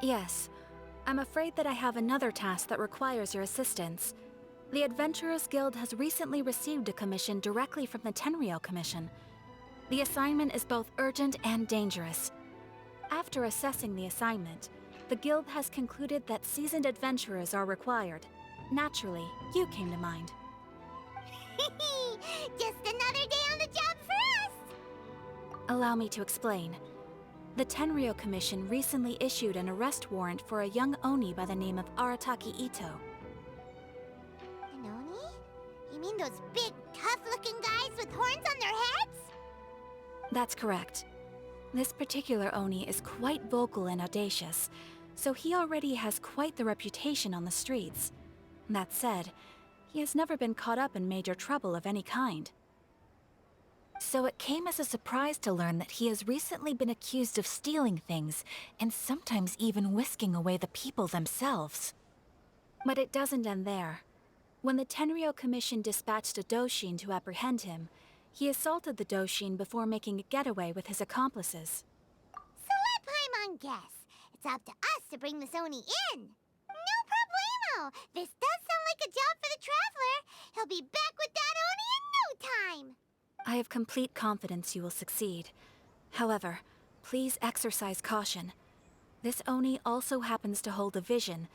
Yes. I'm afraid that I have another task that requires your assistance. The Adventurers Guild has recently received a commission directly from the Tenryou Commission. The assignment is both urgent and dangerous. After assessing the assignment, the Guild has concluded that seasoned adventurers are required. Naturally, you came to mind. Just another day on the job for us! Allow me to explain. The Tenryou Commission recently issued an arrest warrant for a young Oni by the name of Arataki Ito. An Oni? You mean those big, tough-looking guys with horns on their heads? That's correct. This particular Oni is quite vocal and audacious, so he already has quite the reputation on the streets. That said, he has never been caught up in major trouble of any kind. So it came as a surprise to learn that he has recently been accused of stealing things, and sometimes even whisking away the people themselves. But it doesn't end there. When the Tenryou Commission dispatched a Doshin to apprehend him, he assaulted the Doshin before making a getaway with his accomplices. So let Paimon guess. It's up to us to bring this Oni in. No problemo! This does sound like a job for the Traveler. He'll be back with that Oni in no time! I have complete confidence you will succeed. However, please exercise caution. This Oni also happens to hold a vision,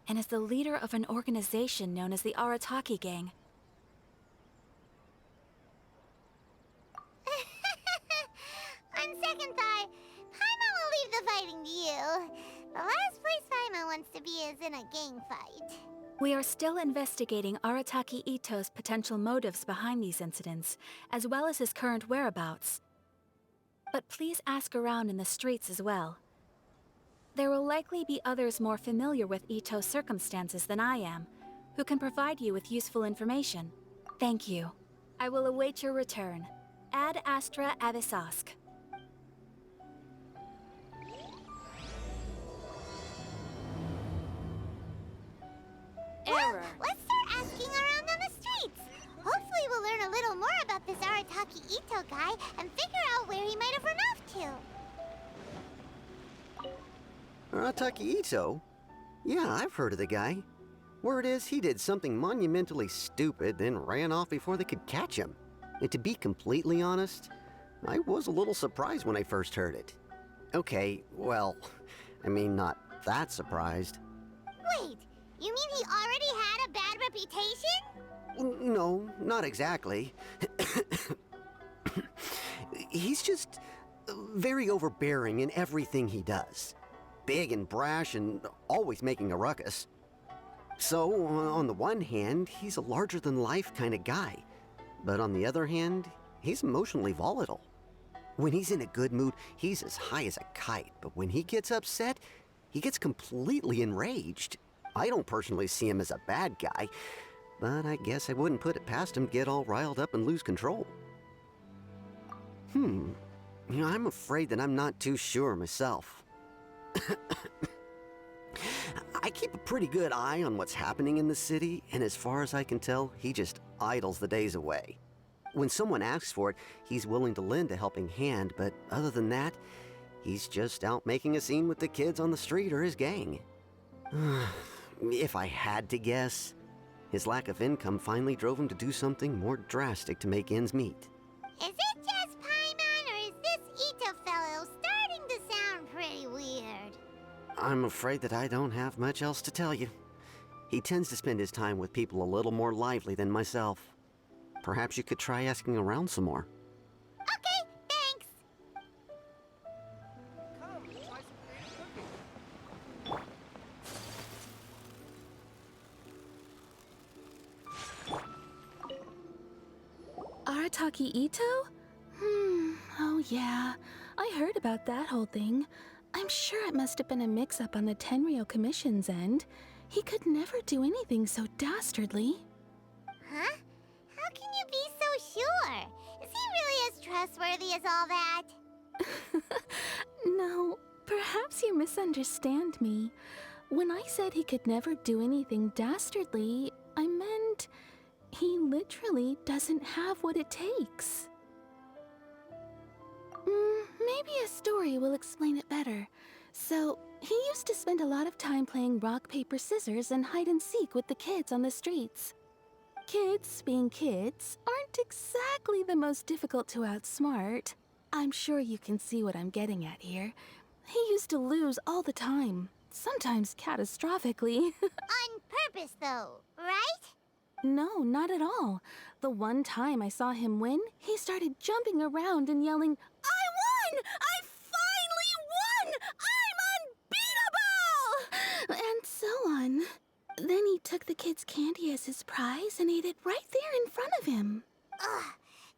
and is the leader of an organization known as the Arataki Gang. On second thought, Paimon will leave the fighting to you. The last place Paimon wants to be is in a gang fight. We are still investigating Arataki Ito's potential motives behind these incidents, as well as his current whereabouts. But please ask around in the streets as well. There will likely be others more familiar with Ito's circumstances than I am, who can provide you with useful information. Thank you. I will await your return. Ad Astra Avisask. Well, let's start asking around on the streets. Hopefully we'll learn a little more about this Arataki Ito guy and figure out where he might have run off to. Arataki Ito? Yeah, I've heard of the guy. Word is he did something monumentally stupid, then ran off before they could catch him. And to be completely honest, I was a little surprised when I first heard it. Okay, well, I mean, not that surprised. Wait, you mean he already had a bad reputation? No, not exactly. He's just very overbearing in everything he does. Big and brash and always making a ruckus. So, on the one hand, he's a larger-than-life kind of guy. But on the other hand, he's emotionally volatile. When he's in a good mood, he's as high as a kite. But when he gets upset, he gets completely enraged. I don't personally see him as a bad guy, but I guess I wouldn't put it past him to get all riled up and lose control. I'm afraid that I'm not too sure myself. I keep a pretty good eye on what's happening in the city, and as far as I can tell, he just idles the days away. When someone asks for it, he's willing to lend a helping hand, but other than that, he's just out making a scene with the kids on the street or his gang. If I had to guess, his lack of income finally drove him to do something more drastic to make ends meet. Is it just Paimon, or is this Ito fellow starting to sound pretty weird? I'm afraid that I don't have much else to tell you. He tends to spend his time with people a little more lively than myself. Perhaps you could try asking around some more. Okay, thanks. Arataki Ito? Oh yeah. I heard about that whole thing. I'm sure it must have been a mix-up on the Tenryou Commission's end. He could never do anything so dastardly. Huh? How can you be so sure? Is he really as trustworthy as all that? No, perhaps you misunderstand me. When I said he could never do anything dastardly, I meant he literally doesn't have what it takes. Maybe a story will explain it better. So, he used to spend a lot of time playing rock, paper, scissors and hide and seek with the kids on the streets. Kids, being kids, aren't exactly the most difficult to outsmart. I'm sure you can see what I'm getting at here. He used to lose all the time, sometimes catastrophically. On purpose, though, right? No, not at all. The one time I saw him win, he started jumping around and yelling, "I won! I finally won! I'm unbeatable!" And so on. Then he took the kid's candy as his prize and ate it right there in front of him. Ugh,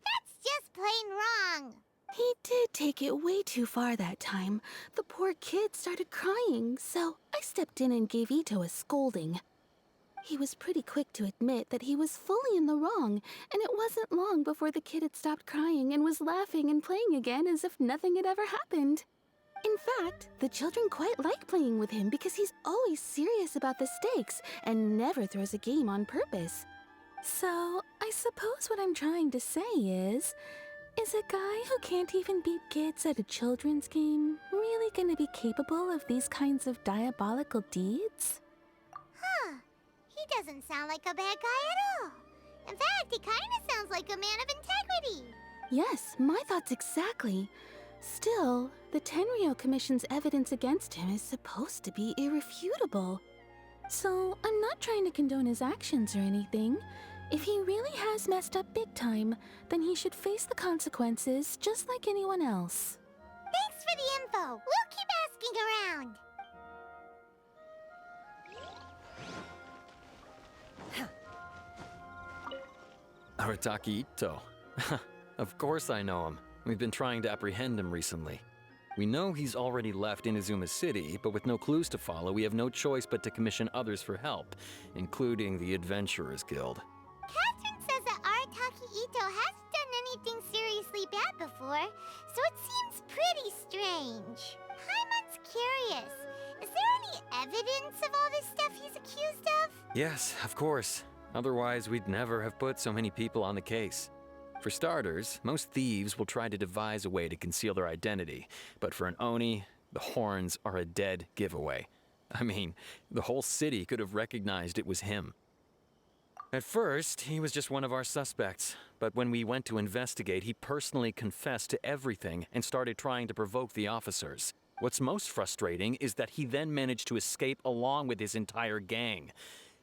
that's just plain wrong. He did take it way too far that time. The poor kid started crying, so I stepped in and gave Ito a scolding. He was pretty quick to admit that he was fully in the wrong, and it wasn't long before the kid had stopped crying and was laughing and playing again as if nothing had ever happened. In fact, the children quite like playing with him because he's always serious about the stakes and never throws a game on purpose. So, I suppose what I'm trying to say is a guy who can't even beat kids at a children's game really gonna be capable of these kinds of diabolical deeds? Huh. He doesn't sound like a bad guy at all. In fact, he kind of sounds like a man of integrity. Yes, my thoughts exactly. Still, the Tenryou Commission's evidence against him is supposed to be irrefutable. So, I'm not trying to condone his actions or anything. If he really has messed up big time, then he should face the consequences just like anyone else. Thanks for the info. We'll keep asking around. Arataki Ito. Of course I know him. We've been trying to apprehend him recently. We know he's already left Inazuma City, but with no clues to follow, we have no choice but to commission others for help, including the Adventurers Guild. Catherine says that Arataki Ito hasn't done anything seriously bad before, so it seems pretty strange. Paimon's curious. Is there any evidence of all this stuff he's accused of? Yes, of course. Otherwise, we'd never have put so many people on the case. For starters, most thieves will try to devise a way to conceal their identity, but for an Oni, the horns are a dead giveaway. I mean, the whole city could have recognized it was him. At first, he was just one of our suspects, but when we went to investigate, he personally confessed to everything and started trying to provoke the officers. What's most frustrating is that he then managed to escape along with his entire gang.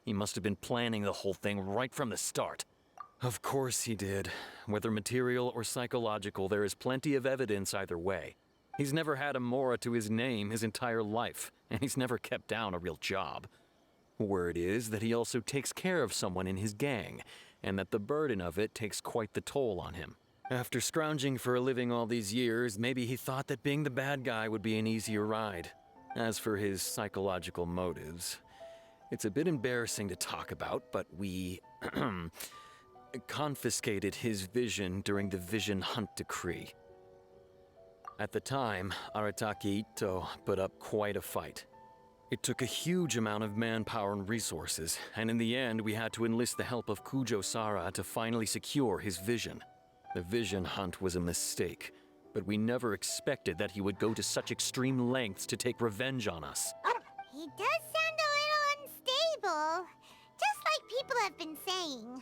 He must have been planning the whole thing right from the start. Of course he did. Whether material or psychological, there is plenty of evidence either way. He's never had a Mora to his name his entire life, and he's never kept down a real job. Word is that he also takes care of someone in his gang, and that the burden of it takes quite the toll on him. After scrounging for a living all these years, maybe he thought that being the bad guy would be an easier ride. As for his psychological motives, it's a bit embarrassing to talk about, but we confiscated his vision during the Vision Hunt Decree. At the time, Arataki Ito put up quite a fight. It took a huge amount of manpower and resources, and in the end we had to enlist the help of Kujo Sara to finally secure his vision. The Vision Hunt was a mistake, but we never expected that he would go to such extreme lengths to take revenge on us. He does sound a little unstable, just like people have been saying.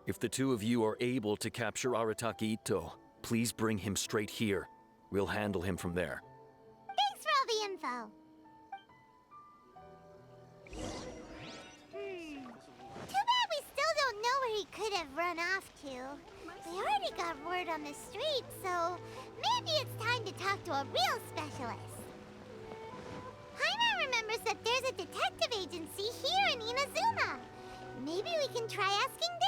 If the two of you are able to capture Arataki Ito, please bring him straight here. We'll handle him from there. Thanks for all the info. Too bad we still don't know where he could have run off to. We already got word on the street, so maybe it's time to talk to a real specialist. Paimon remembers that there's a detective agency here in Inazuma. Maybe we can try asking there.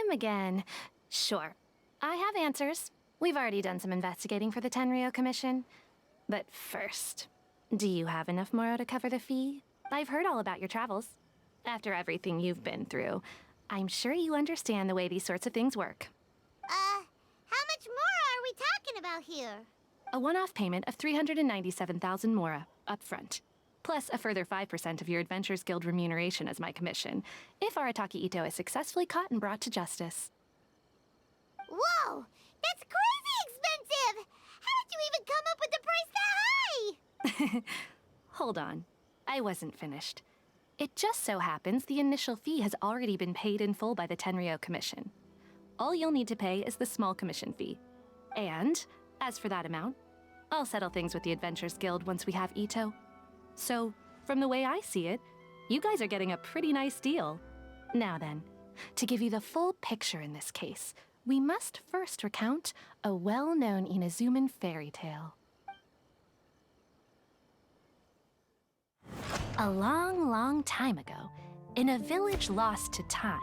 him again. Sure, I have answers. We've already done some investigating for the Tenryo Commission. But first, do you have enough Moro to cover the fee? I've heard all about your travels. After everything you've been through, I'm sure you understand the way these sorts of things work. How much more are we talking about here? A one-off payment of 397,000 Mora, up front. Plus a further 5% of your Adventures Guild remuneration as my commission, if Arataki Ito is successfully caught and brought to justice. Whoa! That's crazy expensive! How did you even come up with the price that high? Hold on. I wasn't finished. It just so happens the initial fee has already been paid in full by the Tenryo Commission. All you'll need to pay is the small commission fee. And, as for that amount, I'll settle things with the Adventures Guild once we have Ito. So, from the way I see it, you guys are getting a pretty nice deal. Now then, to give you the full picture in this case, we must first recount a well-known Inazuman fairy tale. A long, long time ago, in a village lost to time,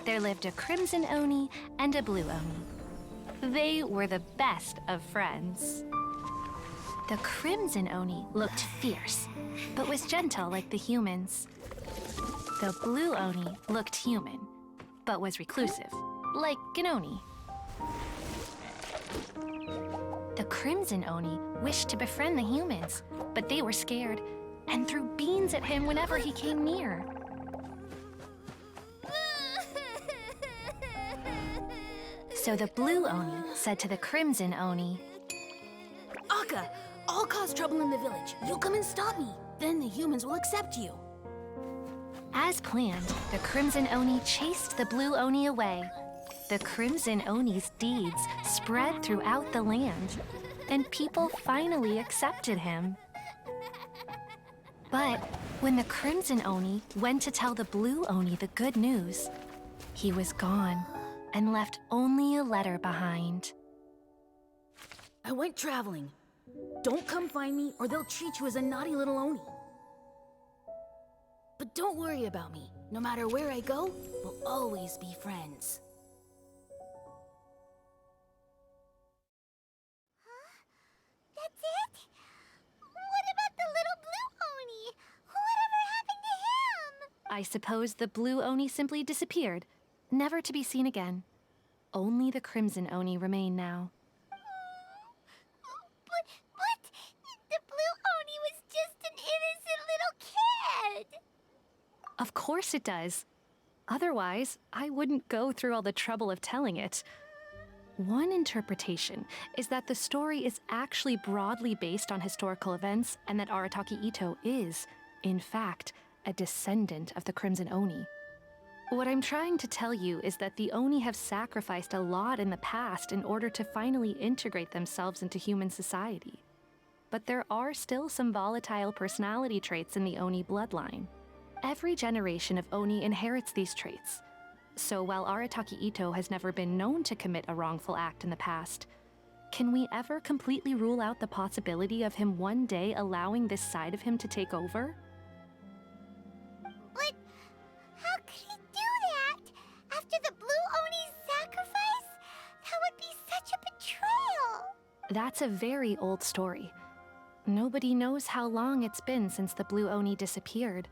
there lived a Crimson Oni and a Blue Oni. They were the best of friends. The Crimson Oni looked fierce, but was gentle like the humans. The Blue Oni looked human, but was reclusive, like an Oni. The Crimson Oni wished to befriend the humans, but they were scared and threw beans at him whenever he came near. So the Blue Oni said to the Crimson Oni, Akka, I'll cause trouble in the village. You come and stop me. Then the humans will accept you. As planned, the Crimson Oni chased the Blue Oni away. The Crimson Oni's deeds spread throughout the land, and people finally accepted him. But when the Crimson Oni went to tell the Blue Oni the good news, he was gone and left only a letter behind. I went traveling. Don't come find me or they'll treat you as a naughty little Oni. But don't worry about me. No matter where I go, we'll always be friends. That's it? What about the little Blue Oni? Whatever happened to him? I suppose the Blue Oni simply disappeared, never to be seen again. Only the Crimson Oni remain now. But the Blue Oni was just an innocent little kid. Of course it does. Otherwise, I wouldn't go through all the trouble of telling it. One interpretation is that the story is actually broadly based on historical events and that Arataki Ito is, in fact, a descendant of the Crimson Oni. What I'm trying to tell you is that the Oni have sacrificed a lot in the past in order to finally integrate themselves into human society. But there are still some volatile personality traits in the Oni bloodline. Every generation of Oni inherits these traits. So while Arataki Ito has never been known to commit a wrongful act in the past, can we ever completely rule out the possibility of him one day allowing this side of him to take over? But how could he do that? After the Blue Oni's sacrifice? That would be such a betrayal. That's a very old story. Nobody knows how long it's been since the Blue Oni disappeared.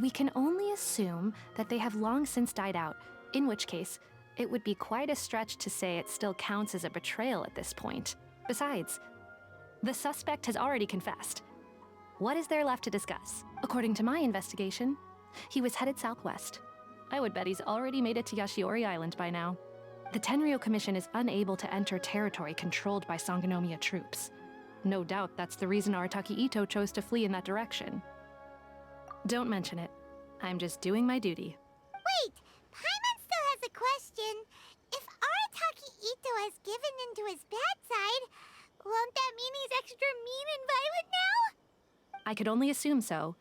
We can only assume that they have long since died out, in which case, it would be quite a stretch to say it still counts as a betrayal at this point. Besides, the suspect has already confessed. What is there left to discuss? According to my investigation, he was headed southwest. I would bet he's already made it to Yashiori Island by now. The Tenryo Commission is unable to enter territory controlled by Sangonomiya troops. No doubt that's the reason Arataki Ito chose to flee in that direction. Don't mention it. I'm just doing my duty. Wait, Paimon still has a question. If Arataki Ito has given in to his bad side, won't that mean he's extra mean and violent now? I could only assume so.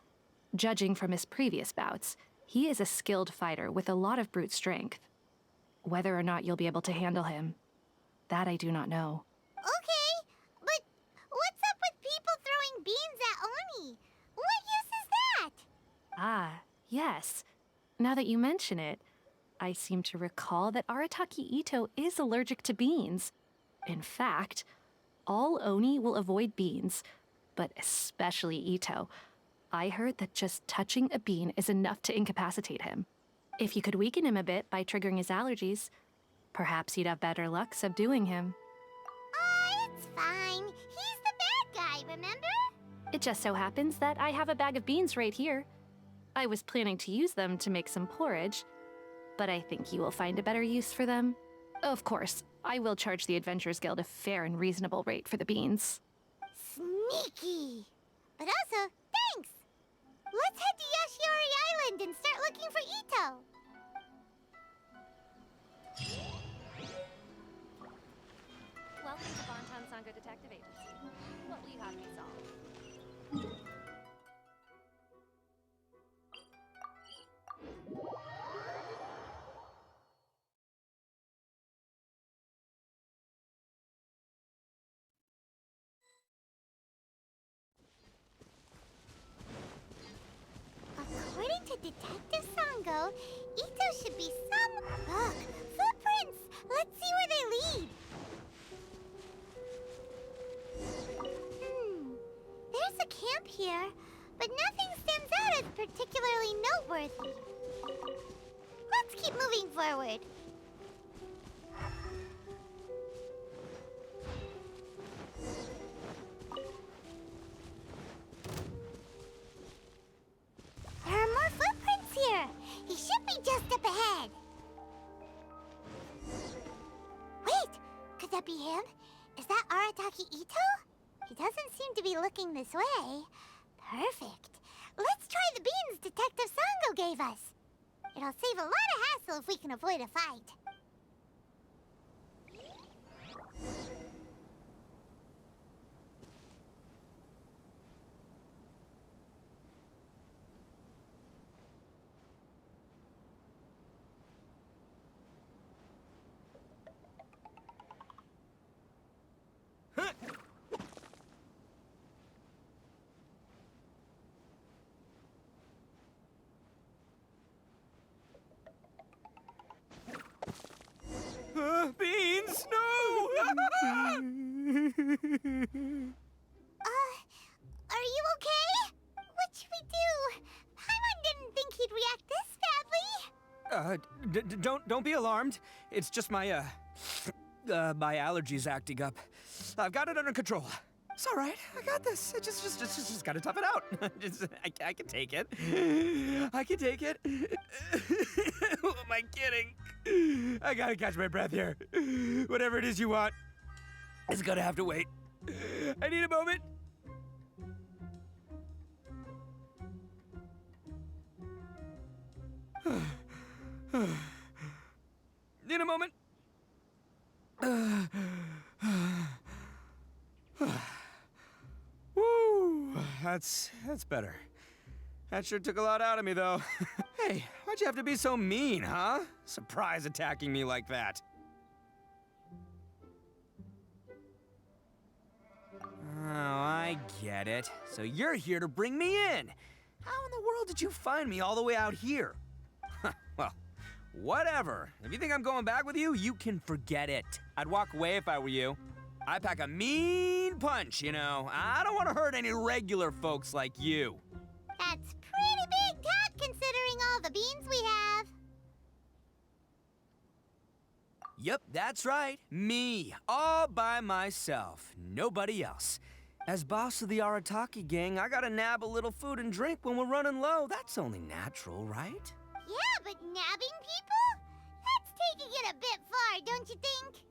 Judging from his previous bouts, he is a skilled fighter with a lot of brute strength. Whether or not you'll be able to handle him, that I do not know. Okay, but what's up with people throwing beans at Oni? What use is that? Ah, yes. Now that you mention it, I seem to recall that Arataki Ito is allergic to beans. In fact, all Oni will avoid beans, but especially Ito. I heard that just touching a bean is enough to incapacitate him. If you could weaken him a bit by triggering his allergies, perhaps you'd have better luck subduing him. It's fine. He's the bad guy, remember? It just so happens that I have a bag of beans right here. I was planning to use them to make some porridge, but I think you will find a better use for them. Of course, I will charge the Adventurers Guild a fair and reasonable rate for the beans. Sneaky. But also, thanks. Let's head to Yashiori Island and start looking for Ito. Welcome to Bonton Sangha Detective Agency. What will you have me solve? According to Detective Sango, Ito should be some... Look, footprints! Let's see where they lead. There's a camp here, but nothing stands out as particularly noteworthy. Let's keep moving forward. There are more footprints here. He should be just up ahead. Wait, could that be him? Is that Arataki Ito? He doesn't seem to be looking this way. Perfect. Let's try the beans Detective Sango gave us. It'll save a lot of hassle if we can avoid a fight. Beans, no! Are you okay? What should we do? Paimon didn't think he'd react this badly. Don't be alarmed. It's just my my allergies acting up. I've got it under control. It's all right. I got this. I just gotta tough it out. I can take it. I can take it. Who am I kidding? I gotta catch my breath here. Whatever it is you want, it's gonna have to wait. I need a moment. Need a moment. Woo, that's better. That sure took a lot out of me, though. Hey, why'd you have to be so mean, huh? Surprise attacking me like that. Oh, I get it. So you're here to bring me in. How in the world did you find me all the way out here? Well, whatever. If you think I'm going back with you, you can forget it. I'd walk away if I were you. I pack a mean punch, you know. I don't want to hurt any regular folks like you. That's pretty big talk considering all the beans we have. Yep, that's right. Me, all by myself. Nobody else. As boss of the Arataki gang, I gotta nab a little food and drink when we're running low. That's only natural, right? Yeah, but nabbing people? That's taking it a bit far, don't you think?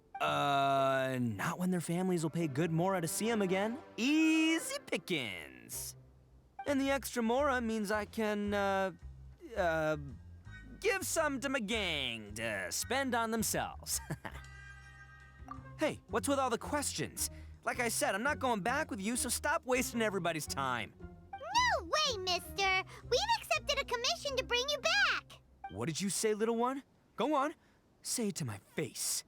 Not when their families will pay good mora to see them again. Easy pickings. And the extra mora means I can, give some to my gang to spend on themselves. Hey, what's with all the questions? Like I said, I'm not going back with you, so stop wasting everybody's time. No way, mister! We've accepted a commission to bring you back! What did you say, little one? Go on. Say it to my face.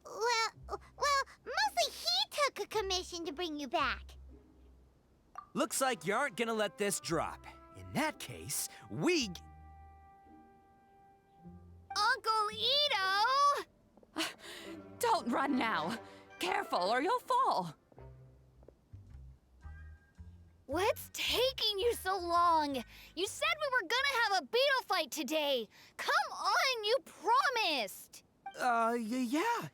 Well, mostly he took a commission to bring you back. Looks like you aren't gonna let this drop. In that case, we... Uncle Ito! Don't run now. Careful or you'll fall. What's taking you so long? You said we were gonna have a beetle fight today. Come on, you promised.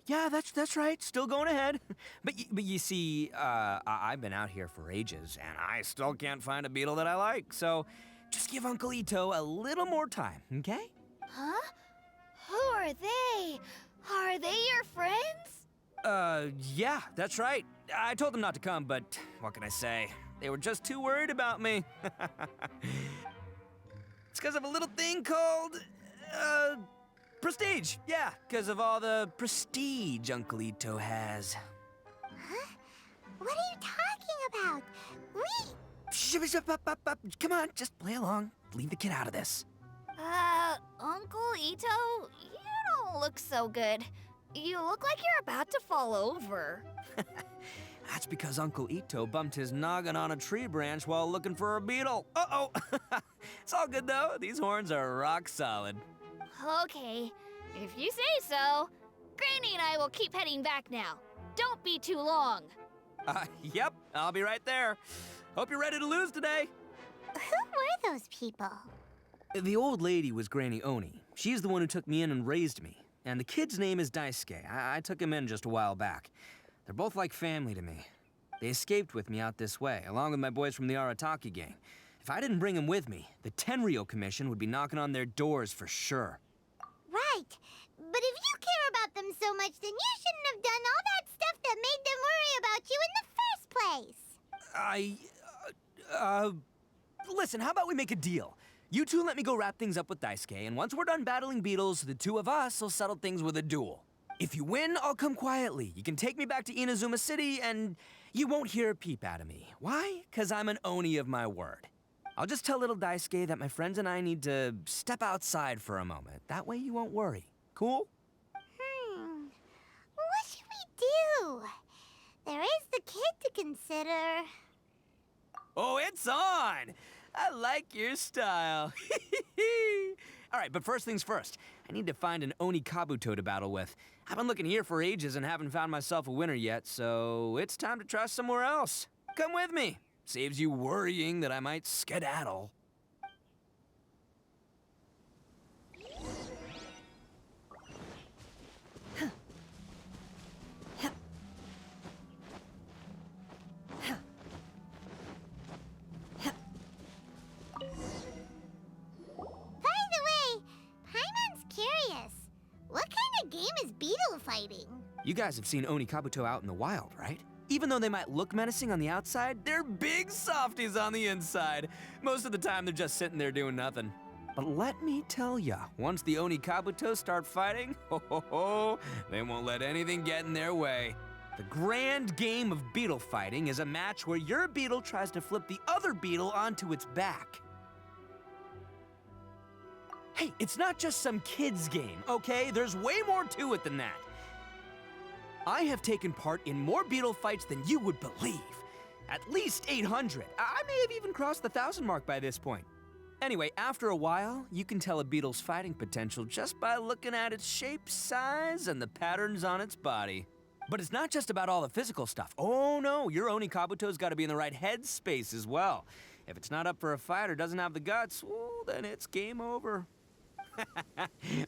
Yeah, that's right. Still going ahead. But you see, I've been out here for ages, and I still can't find a beetle that I like. So, just give Uncle Ito a little more time, okay? Huh? Who are they? Are they your friends? Yeah, that's right. I told them not to come, but what can I say? They were just too worried about me. It's because of a little thing called, prestige. Yeah, because of all the prestige Uncle Ito has. Huh? What are you talking about? Come on, just play along. Leave the kid out of this. Uncle Ito, you don't look so good. You look like you're about to fall over. That's because Uncle Ito bumped his noggin on a tree branch while looking for a beetle. Uh-oh. It's all good, though. These horns are rock solid. Okay, if you say so. Granny and I will keep heading back now. Don't be too long. Yep, I'll be right there. Hope you're ready to lose today. Who were those people? The old lady was Granny Oni. She's the one who took me in and raised me. And the kid's name is Daisuke. I took him in just a while back. They're both like family to me. They escaped with me out this way, along with my boys from the Arataki gang. If I didn't bring them with me, the Tenryo Commission would be knocking on their doors for sure. Right. But if you care about them so much, then you shouldn't have done all that stuff that made them worry about you in the first place. Listen, how about we make a deal? You two let me go wrap things up with Daisuke, and once we're done battling beetles, the two of us will settle things with a duel. If you win, I'll come quietly. You can take me back to Inazuma City, and you won't hear a peep out of me. Why? 'Cause I'm an Oni of my word. I'll just tell little Daisuke that my friends and I need to step outside for a moment. That way you won't worry. Cool? What should we do? There is the kid to consider. Oh, it's on! I like your style. All right, but first things first. I need to find an Oni Kabuto to battle with. I've been looking here for ages and haven't found myself a winner yet, so it's time to try somewhere else. Come with me. Saves you worrying that I might skedaddle. You guys have seen Oni Kabuto out in the wild, right? Even though they might look menacing on the outside, they're big softies on the inside. Most of the time, they're just sitting there doing nothing. But let me tell ya, once the Oni Kabuto start fighting, they won't let anything get in their way. The grand game of beetle fighting is a match where your beetle tries to flip the other beetle onto its back. Hey, it's not just some kid's game, okay? There's way more to it than that. I have taken part in more beetle fights than you would believe. At least 800. I may have even crossed the 1,000 mark by this point. Anyway, after a while, you can tell a beetle's fighting potential just by looking at its shape, size, and the patterns on its body. But it's not just about all the physical stuff. Oh no, your Oni Kabuto's gotta be in the right headspace as well. If it's not up for a fight or doesn't have the guts, well, then it's game over.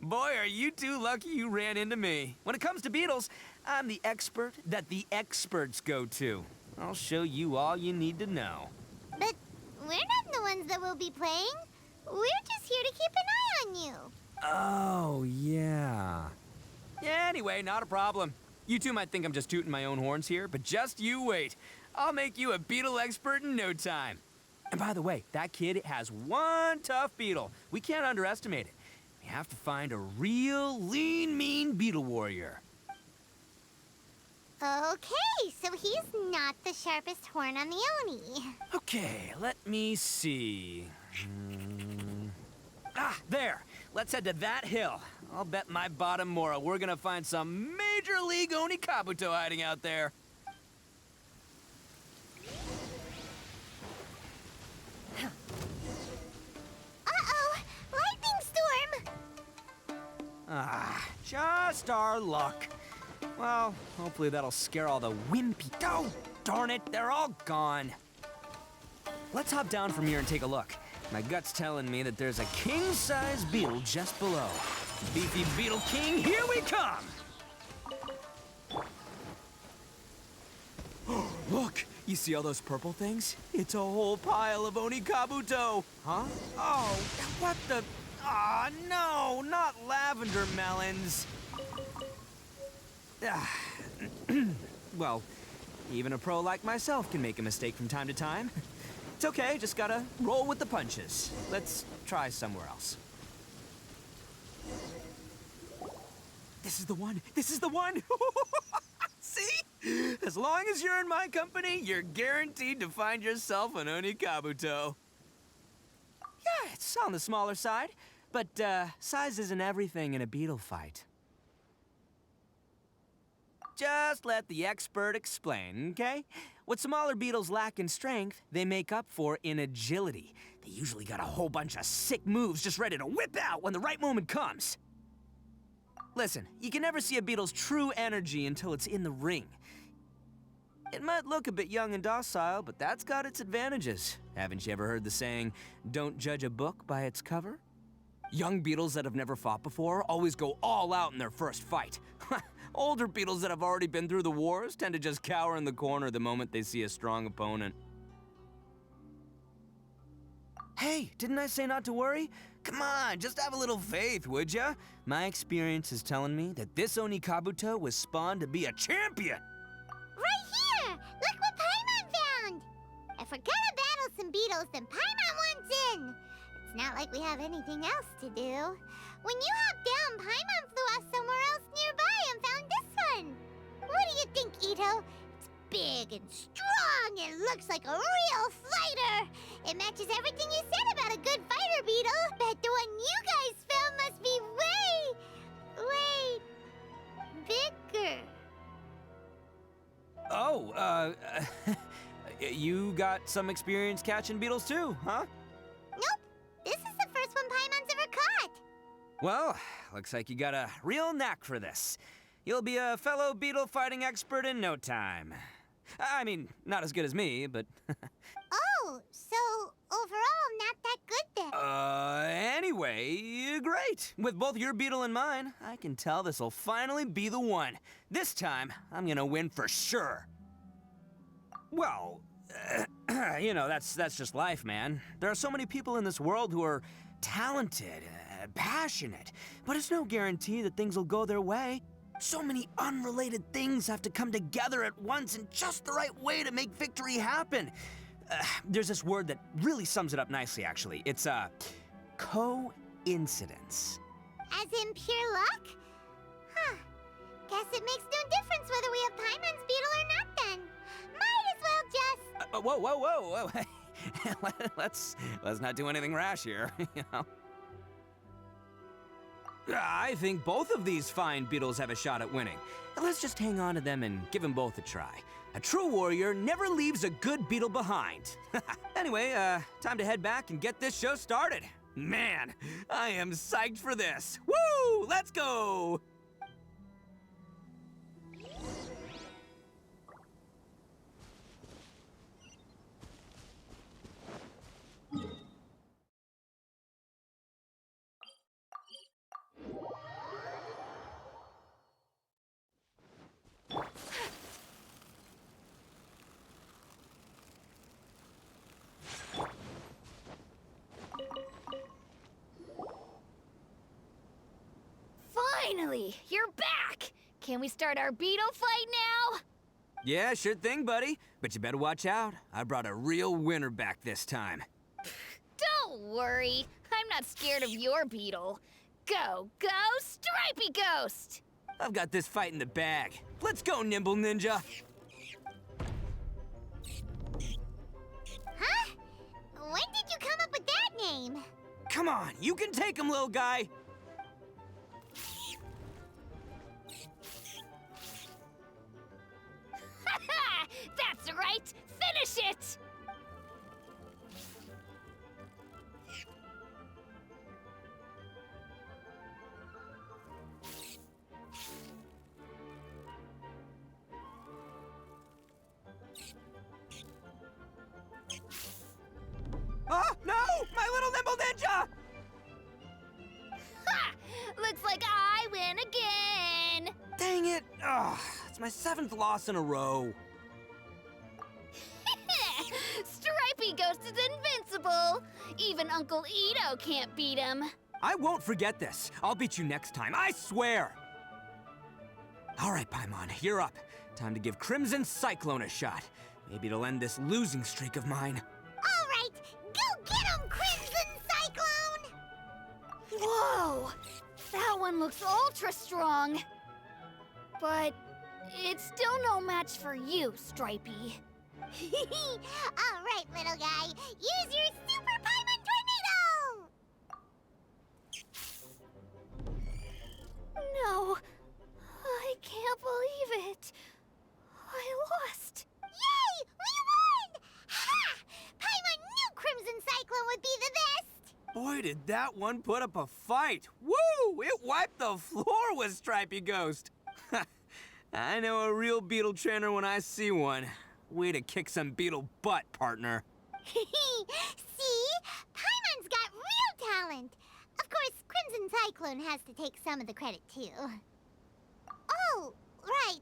Boy, are you two lucky you ran into me. When it comes to beetles, I'm the expert that the experts go to. I'll show you all you need to know. But we're not the ones that will be playing. We're just here to keep an eye on you. Oh, yeah. Yeah, anyway, not a problem. You two might think I'm just tooting my own horns here, but just you wait. I'll make you a beetle expert in no time. And by the way, that kid has one tough beetle. We can't underestimate it. We have to find a real lean, mean beetle warrior. Okay, so he's not the sharpest horn on the Oni. Okay, let me see. There. Let's head to that hill. I'll bet my bottom moral we're gonna find some major league Oni Kabuto hiding out there. Uh-oh! Lightning storm! Ah, just our luck. Well, hopefully that'll scare all the wimpy. Oh, darn it, they're all gone. Let's hop down from here and take a look. My gut's telling me that there's a king-size beetle just below. Beefy Beetle King, here we come! Look, you see all those purple things? It's a whole pile of Oni Kabuto. Huh? Oh, what the? Ah, no, not lavender melons. Well, even a pro like myself can make a mistake from time to time. It's okay, just gotta roll with the punches. Let's try somewhere else. This is the one! This is the one! See? As long as you're in my company, you're guaranteed to find yourself an Oni Kabuto. Yeah, it's on the smaller side, but size isn't everything in a beetle fight. Just let the expert explain, okay? What smaller beetles lack in strength, they make up for in agility. They usually got a whole bunch of sick moves just ready to whip out when the right moment comes. Listen, you can never see a beetle's true energy until it's in the ring. It might look a bit young and docile, but that's got its advantages. Haven't you ever heard the saying, don't judge a book by its cover? Young beetles that have never fought before always go all out in their first fight. Older beetles that have already been through the wars tend to just cower in the corner the moment they see a strong opponent. Hey, didn't I say not to worry? Come on, just have a little faith, would ya? My experience is telling me that this Oni Kabuto was spawned to be a champion! Right here! Look what Paimon found! If we're gonna battle some beetles, then Paimon wants in! It's not like we have anything else to do. When you hopped down, Paimon flew off somewhere else nearby and found this one! What do you think, Ito? It's big and strong and looks like a real fighter! It matches everything you said about a good fighter beetle, but the one you guys found must be way bigger. Oh, you got some experience catching beetles too, huh? Nope. This is the first one Paimon's ever caught. Well, looks like you got a real knack for this. You'll be a fellow beetle fighting expert in no time. I mean, not as good as me, but... Oh, so overall not that good then. Anyway, great. With both your beetle and mine, I can tell this'll finally be the one. This time, I'm gonna win for sure. Well, you know, that's just life, man. There are so many people in this world who are talented, passionate, but it's no guarantee that things will go their way. So many unrelated things have to come together at once in just the right way to make victory happen. There's this word that really sums it up nicely, actually. It's, coincidence. As in pure luck? Huh. Guess it makes no difference whether we have Paimon's beetle or not then. Might as well just... Whoa. let's not do anything rash here, you know? I think both of these fine beetles have a shot at winning. Let's just hang on to them and give them both a try. A true warrior never leaves a good beetle behind. Anyway, time to head back and get this show started. Man, I am psyched for this. Woo! Let's go! Finally, you're back! Can we start our beetle fight now? Yeah, sure thing, buddy. But you better watch out. I brought a real winner back this time. Don't worry, I'm not scared of your beetle. Go, Stripey Ghost! I've got this fight in the bag. Let's go, Nimble Ninja. Huh? When did you come up with that name? Come on, you can take him, little guy. That's right! Finish it! It's my 7th loss in a row. Stripey Ghost is invincible. Even Uncle Ito can't beat him. I won't forget this. I'll beat you next time, I swear! All right, Paimon, you're up. Time to give Crimson Cyclone a shot. Maybe it'll end this losing streak of mine. All right, go get him, Crimson Cyclone! Whoa, that one looks ultra strong. But it's still no match for you, Stripey. All right, little guy, use your Super Paimon Tornado! No, I can't believe it. I lost. Yay! We won! Ha! Paimon knew Crimson Cyclone would be the best! Boy, did that one put up a fight. Woo! It wiped the floor with Stripey Ghost. I know a real beetle trainer when I see one. Way to kick some beetle butt, partner. See? Paimon's got real talent. Of course, Crimson Cyclone has to take some of the credit, too. Oh, right.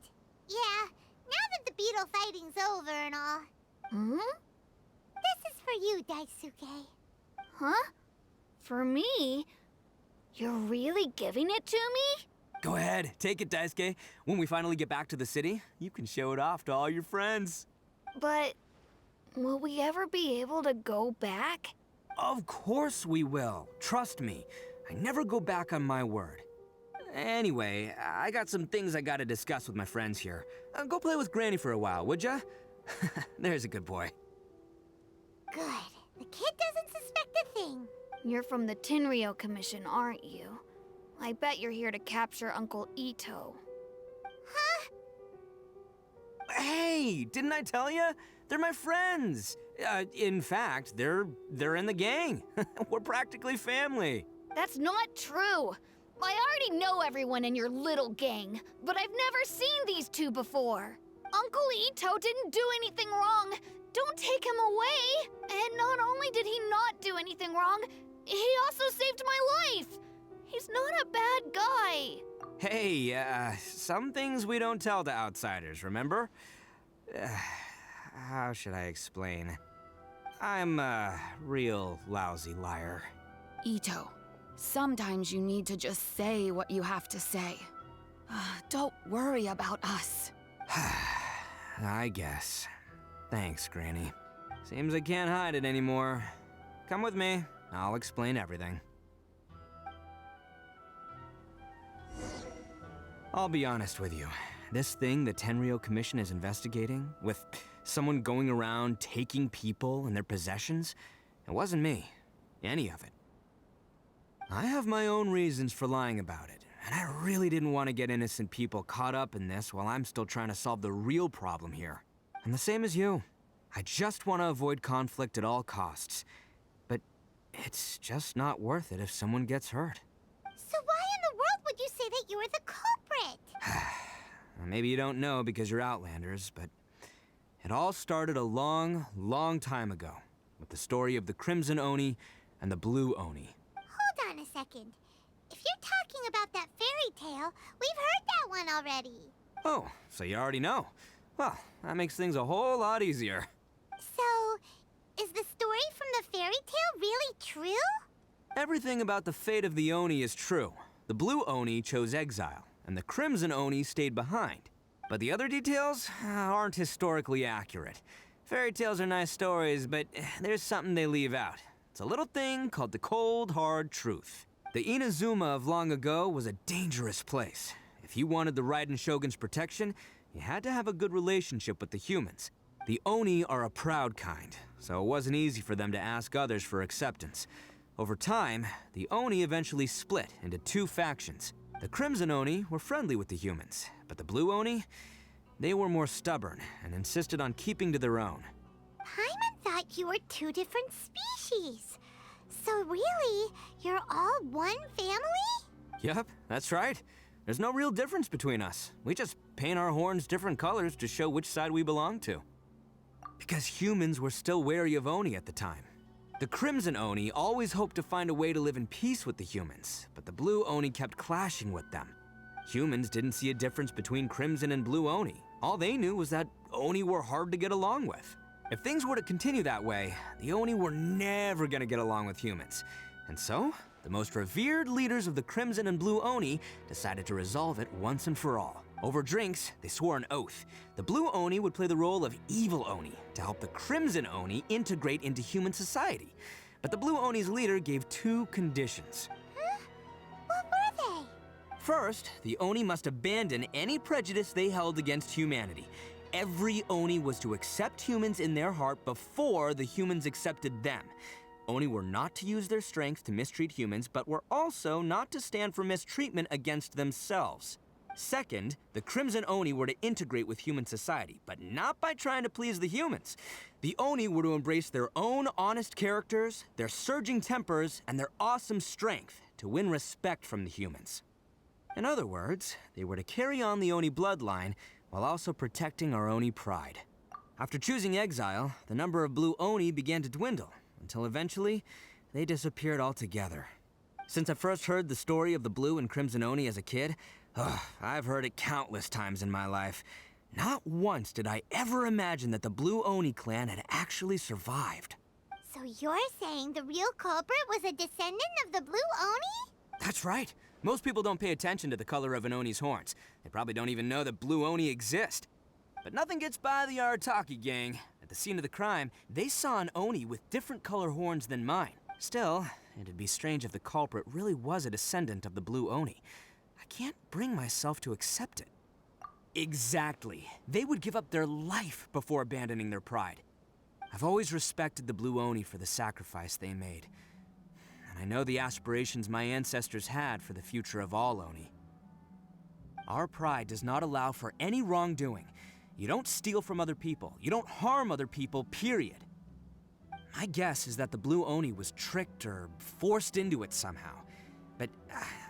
Yeah, now that the beetle fighting's over and all. Hmm? This is for you, Daisuke. Huh? For me? You're really giving it to me? Go ahead, take it, Daisuke. When we finally get back to the city, you can show it off to all your friends. But will we ever be able to go back? Of course we will. Trust me. I never go back on my word. Anyway, I got some things I gotta discuss with my friends here. Go play with Granny for a while, would ya? There's a good boy. Good. The kid doesn't suspect a thing. You're from the Tenryou Commission, aren't you? I bet you're here to capture Uncle Ito. Huh? Hey, didn't I tell you? They're my friends. In fact, they're in the gang. We're practically family. That's not true. I already know everyone in your little gang, but I've never seen these two before. Uncle Ito didn't do anything wrong. Don't take him away. And not only did he not do anything wrong, he also saved my life. He's not a bad guy. Hey, some things we don't tell to outsiders, remember? How should I explain? I'm a real lousy liar. Ito, sometimes you need to just say what you have to say. Don't worry about us. I guess. Thanks, Granny. Seems I can't hide it anymore. Come with me. I'll explain everything. I'll be honest with you. This thing the Tenryou Commission is investigating, with someone going around taking people and their possessions, it wasn't me. Any of it. I have my own reasons for lying about it, and I really didn't want to get innocent people caught up in this while I'm still trying to solve the real problem here. I'm the same as you. I just want to avoid conflict at all costs. But it's just not worth it if someone gets hurt. So why in the world would you say that you were the culprit? Maybe you don't know because you're Outlanders, but it all started a long, long time ago with the story of the Crimson Oni and the Blue Oni. Hold on a second. If you're talking about that fairy tale, we've heard that one already. Oh, so you already know. Well, that makes things a whole lot easier. So, is the story from the fairy tale really true? Everything about the fate of the Oni is true. The Blue Oni chose exile, and the Crimson Oni stayed behind. But the other details aren't historically accurate. Fairy tales are nice stories, but there's something they leave out. It's a little thing called the cold, hard truth. The Inazuma of long ago was a dangerous place. If you wanted the Raiden Shogun's protection, you had to have a good relationship with the humans. The Oni are a proud kind, so it wasn't easy for them to ask others for acceptance. Over time, the Oni eventually split into two factions. The Crimson Oni were friendly with the humans, but the Blue Oni, they were more stubborn and insisted on keeping to their own. Paimon thought you were two different species. So really, you're all one family? Yep, that's right. There's no real difference between us. We just paint our horns different colors to show which side we belong to. Because humans were still wary of Oni at the time. The Crimson Oni always hoped to find a way to live in peace with the humans, but the Blue Oni kept clashing with them. Humans didn't see a difference between Crimson and Blue Oni. All they knew was that Oni were hard to get along with. If things were to continue that way, the Oni were never gonna get along with humans. And so, the most revered leaders of the Crimson and Blue Oni decided to resolve it once and for all. Over drinks, they swore an oath. The Blue Oni would play the role of evil Oni to help the Crimson Oni integrate into human society. But the Blue Oni's leader gave 2 conditions. Huh? What were they? First, the Oni must abandon any prejudice they held against humanity. Every Oni was to accept humans in their heart before the humans accepted them. Oni were not to use their strength to mistreat humans, but were also not to stand for mistreatment against themselves. Second, the Crimson Oni were to integrate with human society, but not by trying to please the humans. The Oni were to embrace their own honest characters, their surging tempers, and their awesome strength to win respect from the humans. In other words, they were to carry on the Oni bloodline while also protecting our Oni pride. After choosing exile, the number of Blue Oni began to dwindle, until eventually, they disappeared altogether. Since I first heard the story of the Blue and Crimson Oni as a kid, I've heard it countless times in my life. Not once did I ever imagine that the Blue Oni clan had actually survived. So you're saying the real culprit was a descendant of the Blue Oni? That's right. Most people don't pay attention to the color of an Oni's horns. They probably don't even know that Blue Oni exist. But nothing gets by the Arataki gang. At the scene of the crime, they saw an Oni with different color horns than mine. Still, it'd be strange if the culprit really was a descendant of the Blue Oni. I can't bring myself to accept it. Exactly. They would give up their life before abandoning their pride. I've always respected the Blue Oni for the sacrifice they made. And I know the aspirations my ancestors had for the future of all Oni. Our pride does not allow for any wrongdoing. You don't steal from other people. You don't harm other people, period. My guess is that the Blue Oni was tricked or forced into it somehow. But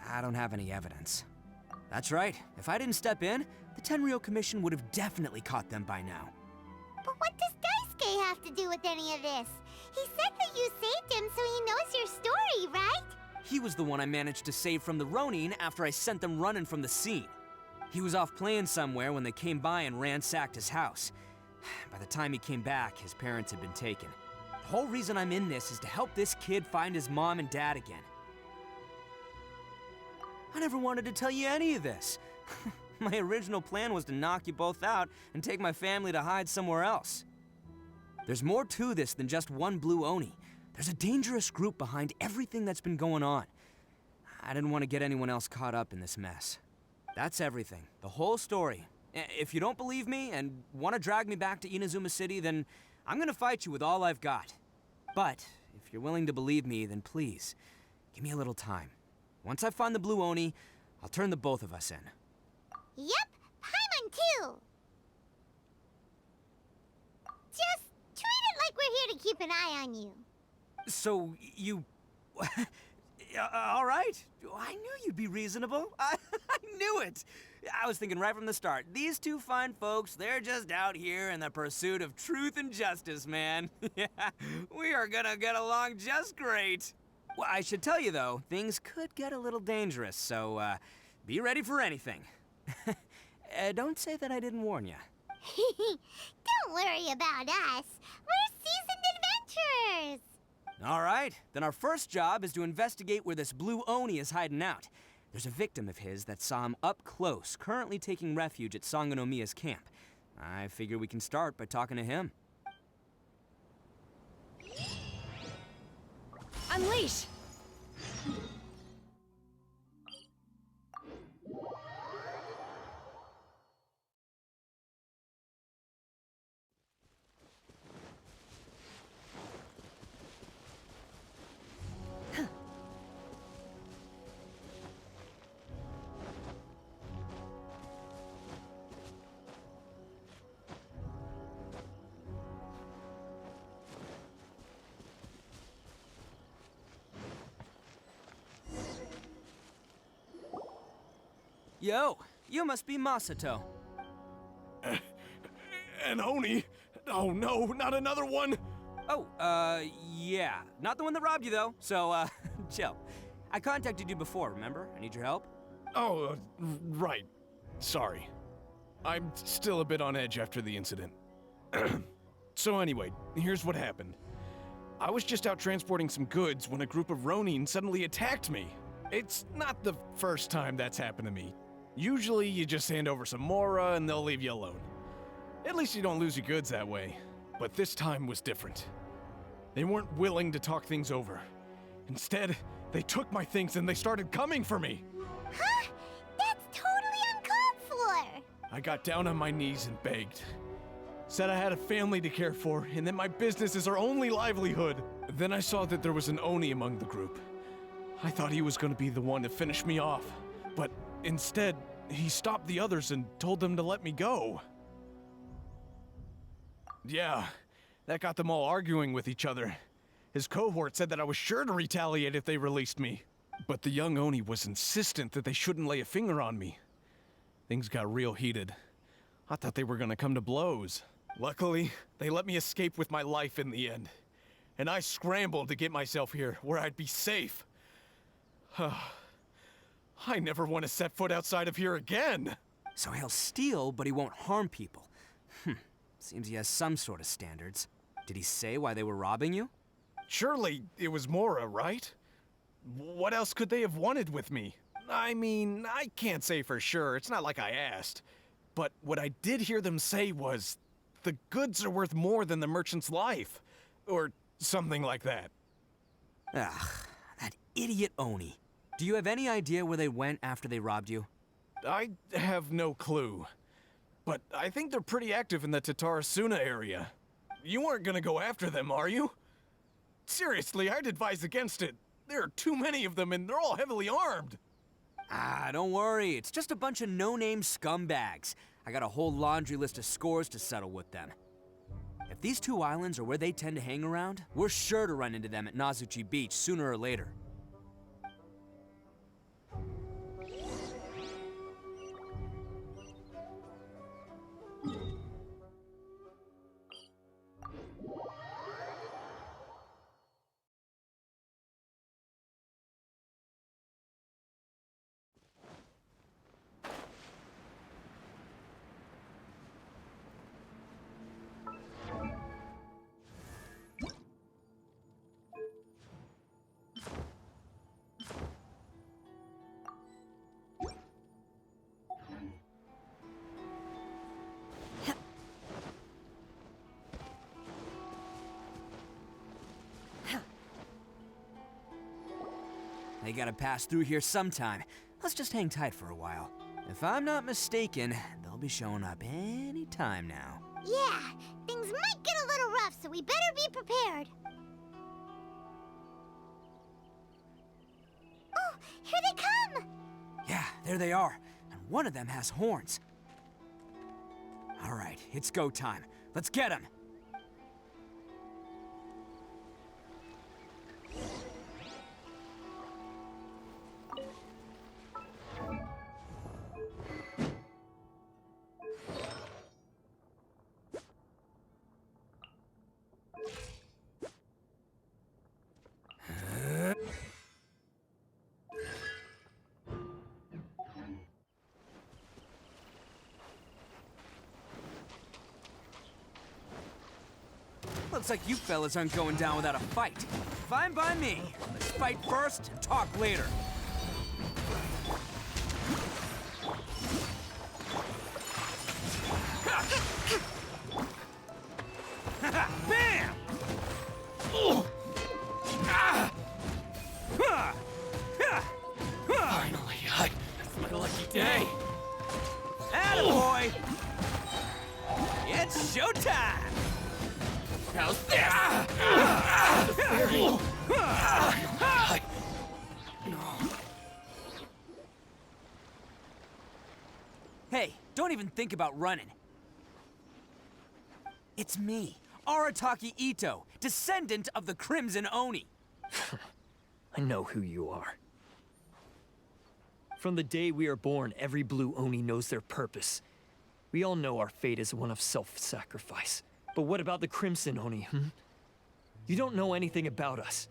I don't have any evidence. That's right. If I didn't step in, the Tenryou Commission would have definitely caught them by now. But what does Daisuke have to do with any of this? He said that you saved him so he knows your story, right? He was the one I managed to save from the Ronin after I sent them running from the scene. He was off playing somewhere when they came by and ransacked his house. By the time he came back, his parents had been taken. The whole reason I'm in this is to help this kid find his mom and dad again. I never wanted to tell you any of this. My original plan was to knock you both out and take my family to hide somewhere else. There's more to this than just one Blue Oni. There's a dangerous group behind everything that's been going on. I didn't want to get anyone else caught up in this mess. That's everything, the whole story. If you don't believe me and want to drag me back to Inazuma City, then I'm gonna fight you with all I've got. But if you're willing to believe me, then please, give me a little time. Once I find the Blue Oni, I'll turn the both of us in. Yep, Paimon too! Just treat it like we're here to keep an eye on you. So, you... all right. I knew you'd be reasonable. I knew it. I was thinking right from the start, these two fine folks, they're just out here in the pursuit of truth and justice, man. Yeah, we are gonna get along just great. Well, I should tell you, though, things could get a little dangerous, so, be ready for anything. Don't say that I didn't warn you. Don't worry about us. We're seasoned adventurers. All right, then our first job is to investigate where this Blue Oni is hiding out. There's a victim of his that saw him up close, currently taking refuge at Sangonomiya's camp. I figure we can start by talking to him. Unleash! Yo, you must be Masato. An Oni? Oh no, not another one! Oh, yeah. Not the one that robbed you, though, so, chill. I contacted you before, remember? I need your help. Oh, right. Sorry. I'm still a bit on edge after the incident. So anyway, here's what happened. I was just out transporting some goods when a group of Ronin suddenly attacked me. It's not the first time that's happened to me. Usually you just hand over some Mora and they'll leave you alone. At least you don't lose your goods that way. But this time was different. They weren't willing to talk things over. Instead, they took my things and they started coming for me. Huh? That's totally uncalled for! I got down on my knees and begged. Said I had a family to care for and that my business is our only livelihood. Then I saw that there was an Oni among the group. I thought he was going to be the one to finish me off. But instead, he stopped the others and told them to let me go. Yeah, that got them all arguing with each other. His cohort said that I was sure to retaliate if they released me. But the young Oni was insistent that they shouldn't lay a finger on me. Things got real heated. I thought they were gonna come to blows. Luckily, they let me escape with my life in the end. And I scrambled to get myself here, where I'd be safe. I never want to set foot outside of here again! So he'll steal, but he won't harm people. Seems he has some sort of standards. Did he say why they were robbing you? Surely it was Mora, right? What else could they have wanted with me? I mean, I can't say for sure. It's not like I asked. But what I did hear them say was, the goods are worth more than the merchant's life. Or something like that. Ugh, that idiot Oni. Do you have any idea where they went after they robbed you? I have no clue. But I think they're pretty active in the Tatarasuna area. You aren't gonna go after them, are you? Seriously, I'd advise against it. There are too many of them and they're all heavily armed. Ah, don't worry. It's just a bunch of no-name scumbags. I got a whole laundry list of scores to settle with them. If these two islands are where they tend to hang around, we're sure to run into them at Nazuchi Beach sooner or later. They gotta pass through here sometime. Let's just hang tight for a while. If I'm not mistaken, they'll be showing up any time now. Yeah, things might get a little rough, so we better be prepared. Oh, here they come! Yeah, there they are. And one of them has horns. All right, it's go time. Let's get him! Looks like you fellas aren't going down without a fight. Fine by me. Let's fight first and talk later. Bam! Finally, that's my lucky day. Attaboy! It's showtime! How's this? Hey, don't even think about running. It's me, Arataki Ito, descendant of the Crimson Oni. I know who you are. From the day we are born, every Blue Oni knows their purpose. We all know our fate is one of self-sacrifice. But what about the Crimson Oni, You don't know anything about us.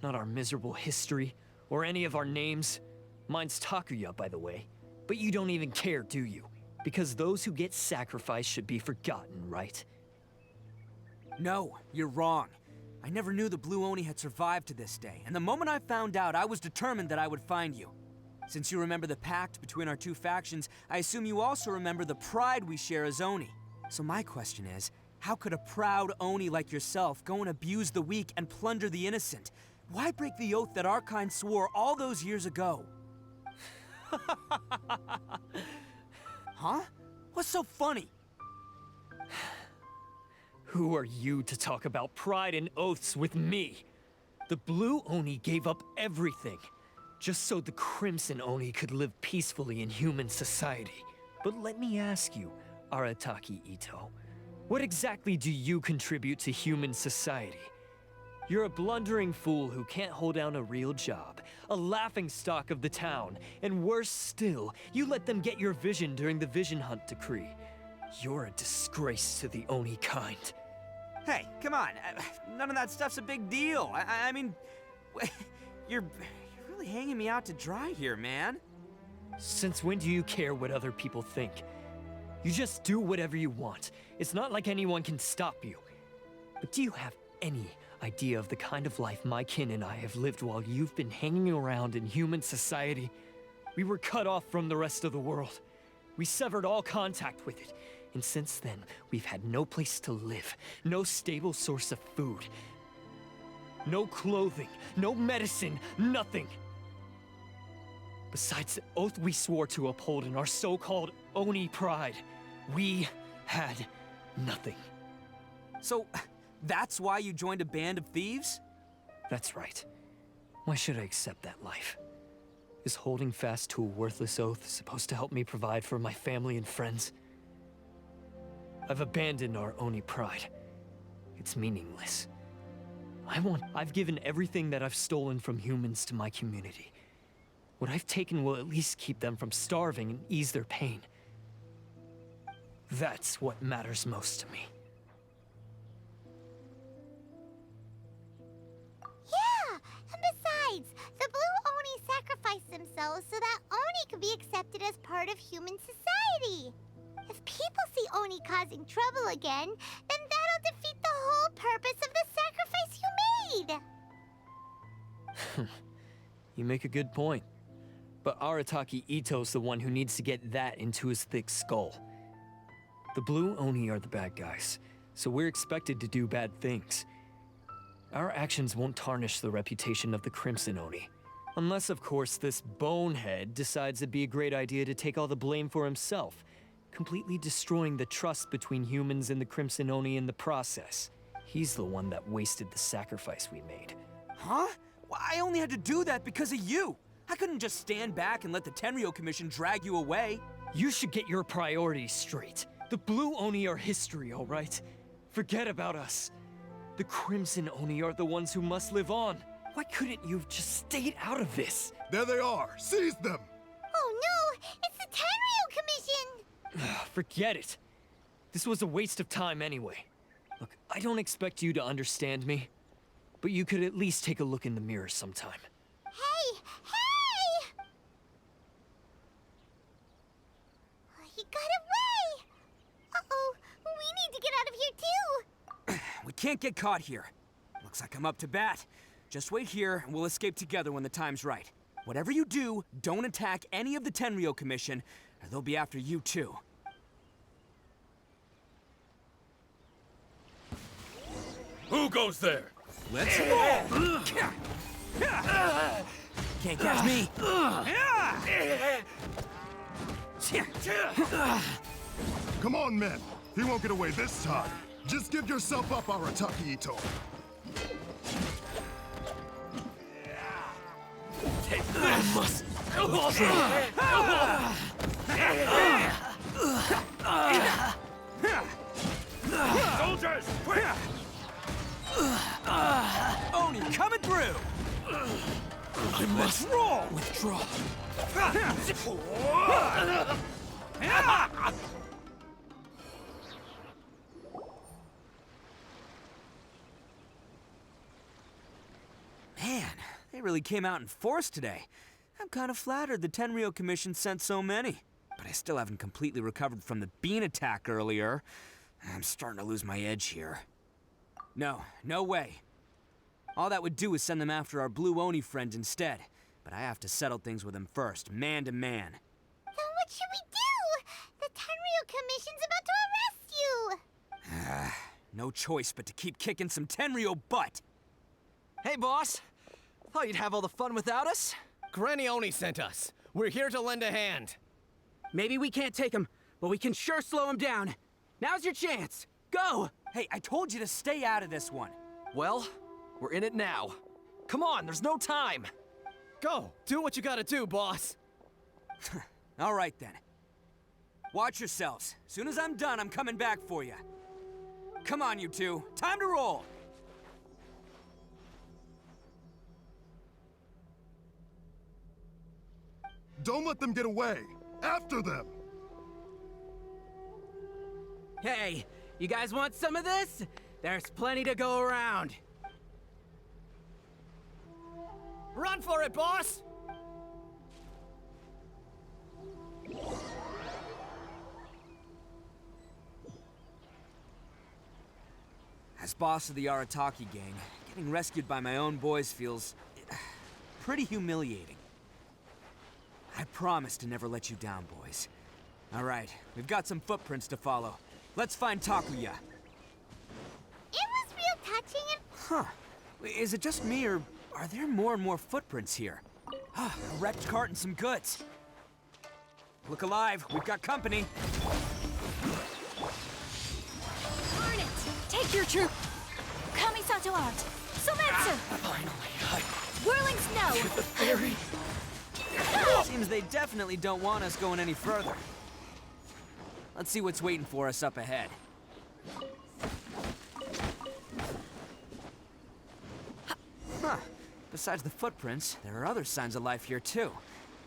Not our miserable history, or any of our names. Mine's Takuya, by the way. But you don't even care, do you? Because those who get sacrificed should be forgotten, right? No, you're wrong. I never knew the Blue Oni had survived to this day, and the moment I found out, I was determined that I would find you. Since you remember the pact between our two factions, I assume you also remember the pride we share as Oni. So my question is, how could a proud Oni like yourself go and abuse the weak and plunder the innocent? Why break the oath that our kind swore all those years ago? Huh? What's so funny? Who are you to talk about pride and oaths with me? The Blue Oni gave up everything, just so the Crimson Oni could live peacefully in human society. But let me ask you, Arataki Ito, what exactly do you contribute to human society? You're a blundering fool who can't hold down a real job, a laughingstock of the town, and worse still, you let them get your vision during the Vision Hunt decree. You're a disgrace to the Oni kind. Hey, come on. None of that stuff's a big deal. I mean, you're really hanging me out to dry here, man. Since when do you care what other people think? You just do whatever you want. It's not like anyone can stop you. But do you have any idea of the kind of life my kin and I have lived while you've been hanging around in human society? We were cut off from the rest of the world. We severed all contact with it. And since then, we've had no place to live, no stable source of food, no clothing, no medicine, nothing. Besides the oath we swore to uphold in our so-called Oni pride, we had nothing. So, that's why you joined a band of thieves? That's right. Why should I accept that life? Is holding fast to a worthless oath supposed to help me provide for my family and friends? I've abandoned our Oni pride. It's meaningless. I've given everything that I've stolen from humans to my community. What I've taken will at least keep them from starving and ease their pain. That's what matters most to me. Yeah, and besides, the Blue Oni sacrificed themselves so that Oni could be accepted as part of human society. If people see Oni causing trouble again, then that'll defeat the whole purpose of the sacrifice you made. You make a good point. But Arataki Ito's the one who needs to get that into his thick skull. The Blue Oni are the bad guys, so we're expected to do bad things. Our actions won't tarnish the reputation of the Crimson Oni. Unless, of course, this bonehead decides it'd be a great idea to take all the blame for himself, completely destroying the trust between humans and the Crimson Oni in the process. He's the one that wasted the sacrifice we made. Huh? Well, I only had to do that because of you. I couldn't just stand back and let the Tenryo Commission drag you away. You should get your priorities straight. The Blue Oni are history, all right? Forget about us. The Crimson Oni are the ones who must live on. Why couldn't you have just stayed out of this? There they are! Seize them! Oh no! It's the Tenryo Commission! Forget it. This was a waste of time anyway. Look, I don't expect you to understand me, but you could at least take a look in the mirror sometime. Hey! Hey! He got away! Uh-oh, we need to get out of here too! We can't get caught here. Looks like I'm up to bat. Just wait here and we'll escape together when the time's right. Whatever you do, don't attack any of the Tenryo Commission, or they'll be after you too. Who goes there? Let's roll! Can't catch me! Come on, men. He won't get away this time. Just give yourself up, Arataki Ito. I must. Soldiers, quick! Oni coming through! I must roll! withdraw. Man, they really came out in force today. I'm kind of flattered the Tenryo Commission sent so many. But I still haven't completely recovered from the bean attack earlier. I'm starting to lose my edge here. No way. All that would do is send them after our Blue Oni friend instead. But I have to settle things with him first, man to man. Then what should we do? The Tenryo Commission's about to arrest you! No choice but to keep kicking some Tenryo butt. Hey, boss. Thought you'd have all the fun without us? Granny Oni sent us. We're here to lend a hand. Maybe we can't take him, but we can sure slow him down. Now's your chance. Go! Hey, I told you to stay out of this one. Well, we're in it now. Come on, there's no time. Go! Do what you gotta do, boss! All right, then. Watch yourselves. Soon as I'm done, I'm coming back for you. Come on, you two. Time to roll! Don't let them get away! After them! Hey, you guys want some of this? There's plenty to go around. Run for it, boss! As boss of the Arataki gang, getting rescued by my own boys feels pretty humiliating. I promise to never let you down, boys. All right, we've got some footprints to follow. Let's find Takuya. It was real touching and... Huh. Is it just me, or are there more and more footprints here? A wrecked cart and some goods. Look alive, we've got company. Burn it! Take your troop! Kamisato out! Sometsu! Finally, Whirling snow! the ferry. Seems they definitely don't want us going any further. Let's see what's waiting for us up ahead. Huh. Besides the footprints, there are other signs of life here too.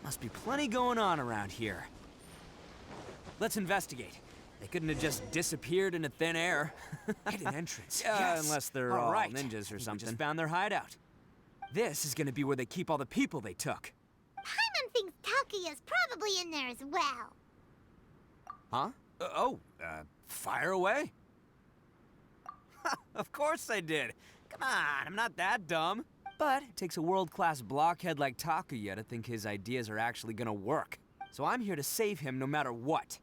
Must be plenty going on around here. Let's investigate. They couldn't have just disappeared into thin air. Hidden entrance. Yes. Unless they're all ninjas or something. We just found their hideout. This is gonna be where they keep all the people they took. Paimon thinks Takuya's probably in there as well. Huh? Fire away? Of course I did. Come on, I'm not that dumb. But it takes a world-class blockhead like Takuya to think his ideas are actually gonna work. So I'm here to save him no matter what.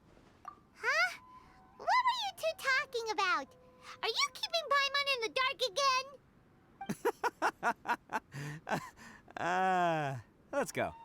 Huh? What were you two talking about? Are you keeping Paimon in the dark again? Let's go.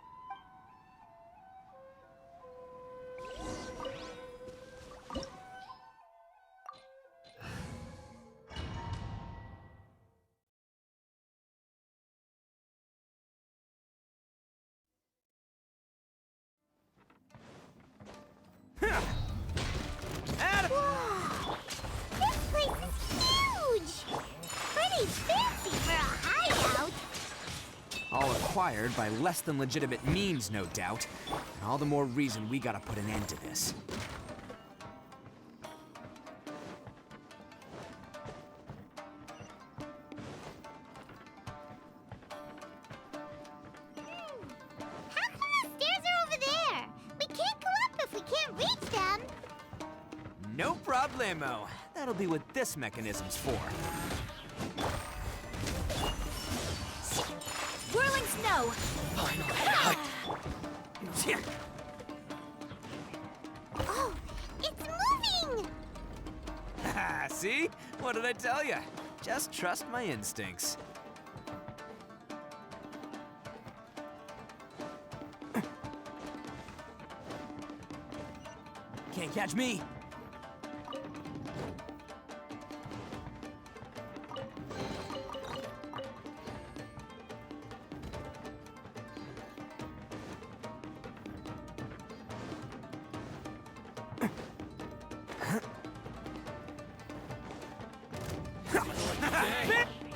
Whoa! This place is huge! Pretty fancy for a hideout! All acquired by less than legitimate means, no doubt. And all the more reason we gotta put an end to this. How come the stairs are over there? We can't go up if we can't reach them. No problemo. That'll be what this mechanism's for. Whirling snow! Oh, it's moving! See? What did I tell you? Just trust my instincts. Can't catch me.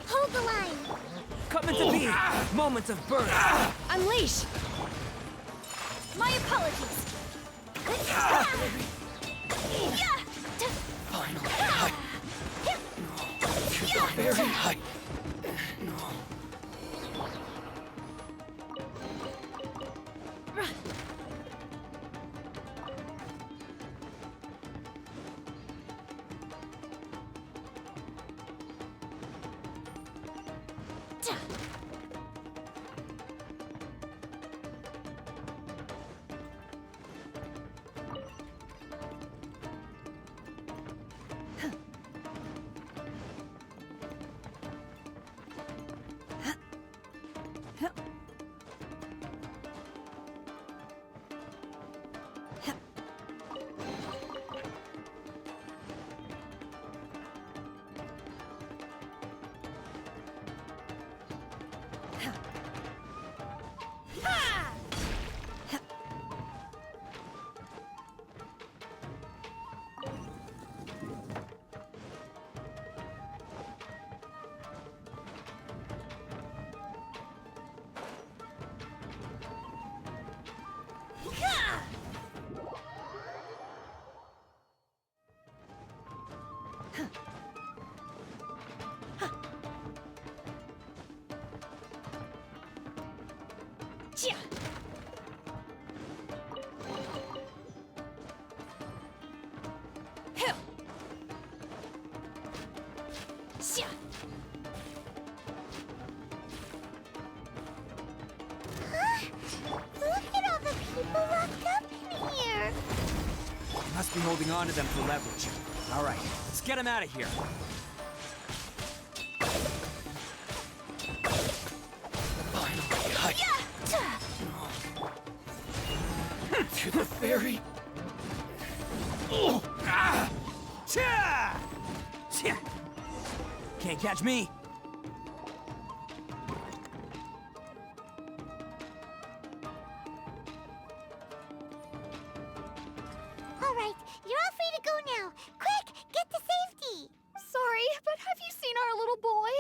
Hold the line! Coming to be! Moments of birth! Unleash! My apologies! Look at all the people locked up in here. Must be holding on to them for leverage. All right, let's get them out of here. To the ferry. Oh! Ah! Cha! Cha! Can't catch me. All right, you're all free to go now. Quick, get to safety. Sorry, but have you seen our little boy?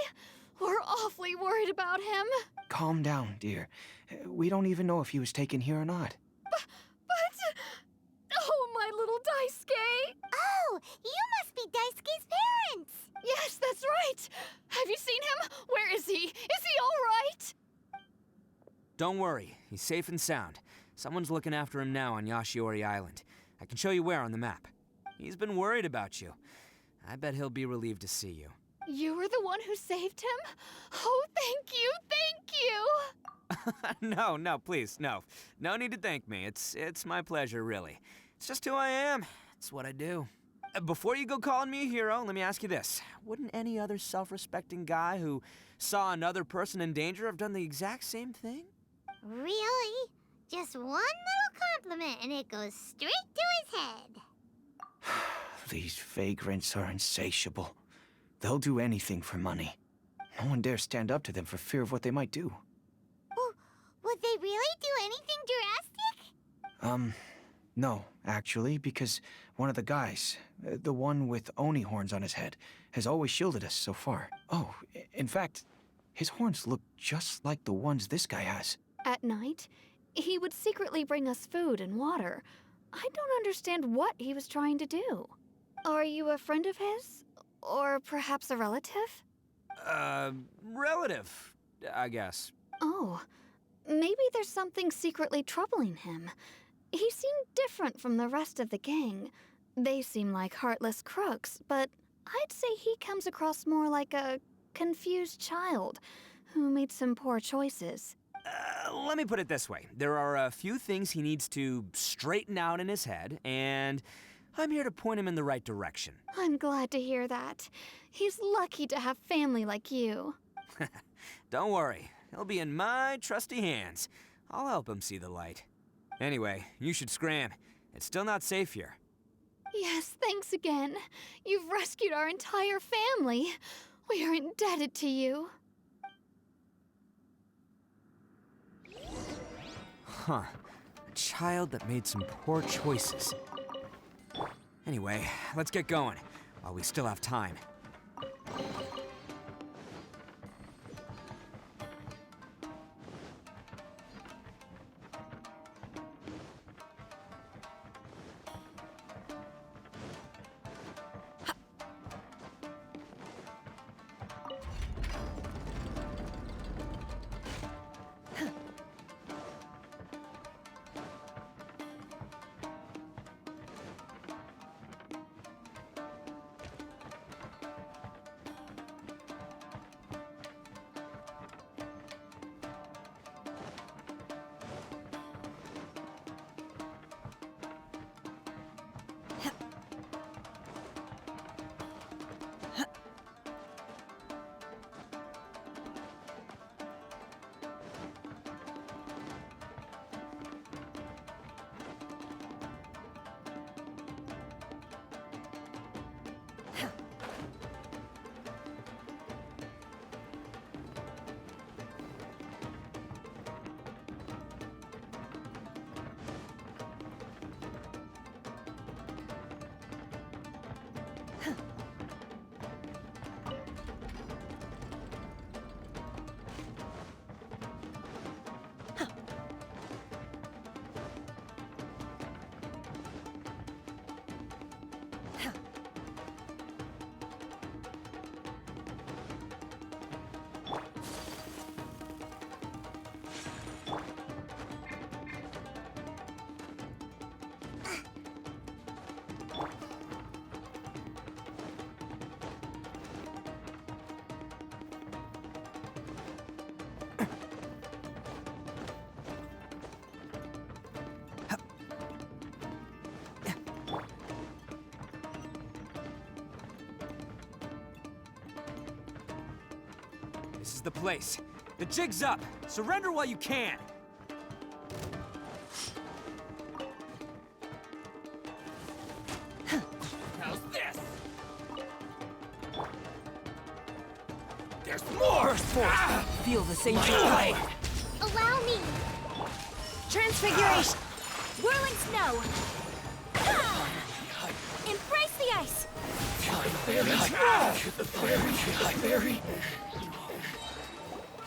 We're awfully worried about him. Calm down, dear. We don't even know if he was taken here or not. But... Oh, my little Daisuke! Oh, you must be Daisuke's parents. Yes, that's right. Have you seen him? Where is he? Is he all right? Don't worry, he's safe and sound. Someone's looking after him now on Yashiori Island. I can show you where on the map. He's been worried about you. I bet he'll be relieved to see you. You were the one who saved him? Oh, thank you, thank you! No, please, no. No need to thank me. It's my pleasure, really. It's just who I am. It's what I do. Before you go calling me a hero, let me ask you this. Wouldn't any other self-respecting guy who saw another person in danger have done the exact same thing? Really? Just one little compliment and it goes straight to his head. These vagrants are insatiable. They'll do anything for money. No one dares stand up to them for fear of what they might do. Well, would they really do anything drastic? No, actually, because one of the guys, the one with Oni horns on his head, has always shielded us so far. Oh, in fact, his horns look just like the ones this guy has. At night, he would secretly bring us food and water. I don't understand what he was trying to do. Are you a friend of his? Or perhaps a relative? Relative, I guess. Oh, maybe there's something secretly troubling him. He seemed different from the rest of the gang. They seem like heartless crooks, but I'd say he comes across more like a confused child who made some poor choices. Let me put it this way. There are a few things he needs to straighten out in his head, and I'm here to point him in the right direction. I'm glad to hear that. He's lucky to have family like you. Don't worry. He'll be in my trusty hands. I'll help him see the light. Anyway, you should scram. It's still not safe here. Yes, thanks again. You've rescued our entire family. We are indebted to you. Huh. A child that made some poor choices. Anyway, let's get going, while we still have time. This is the place. The jig's up. Surrender while you can. How's this? There's more! Burst force. Feel the same way. Allow me. Transfiguration! Whirling snow! Embrace the ice! Berry.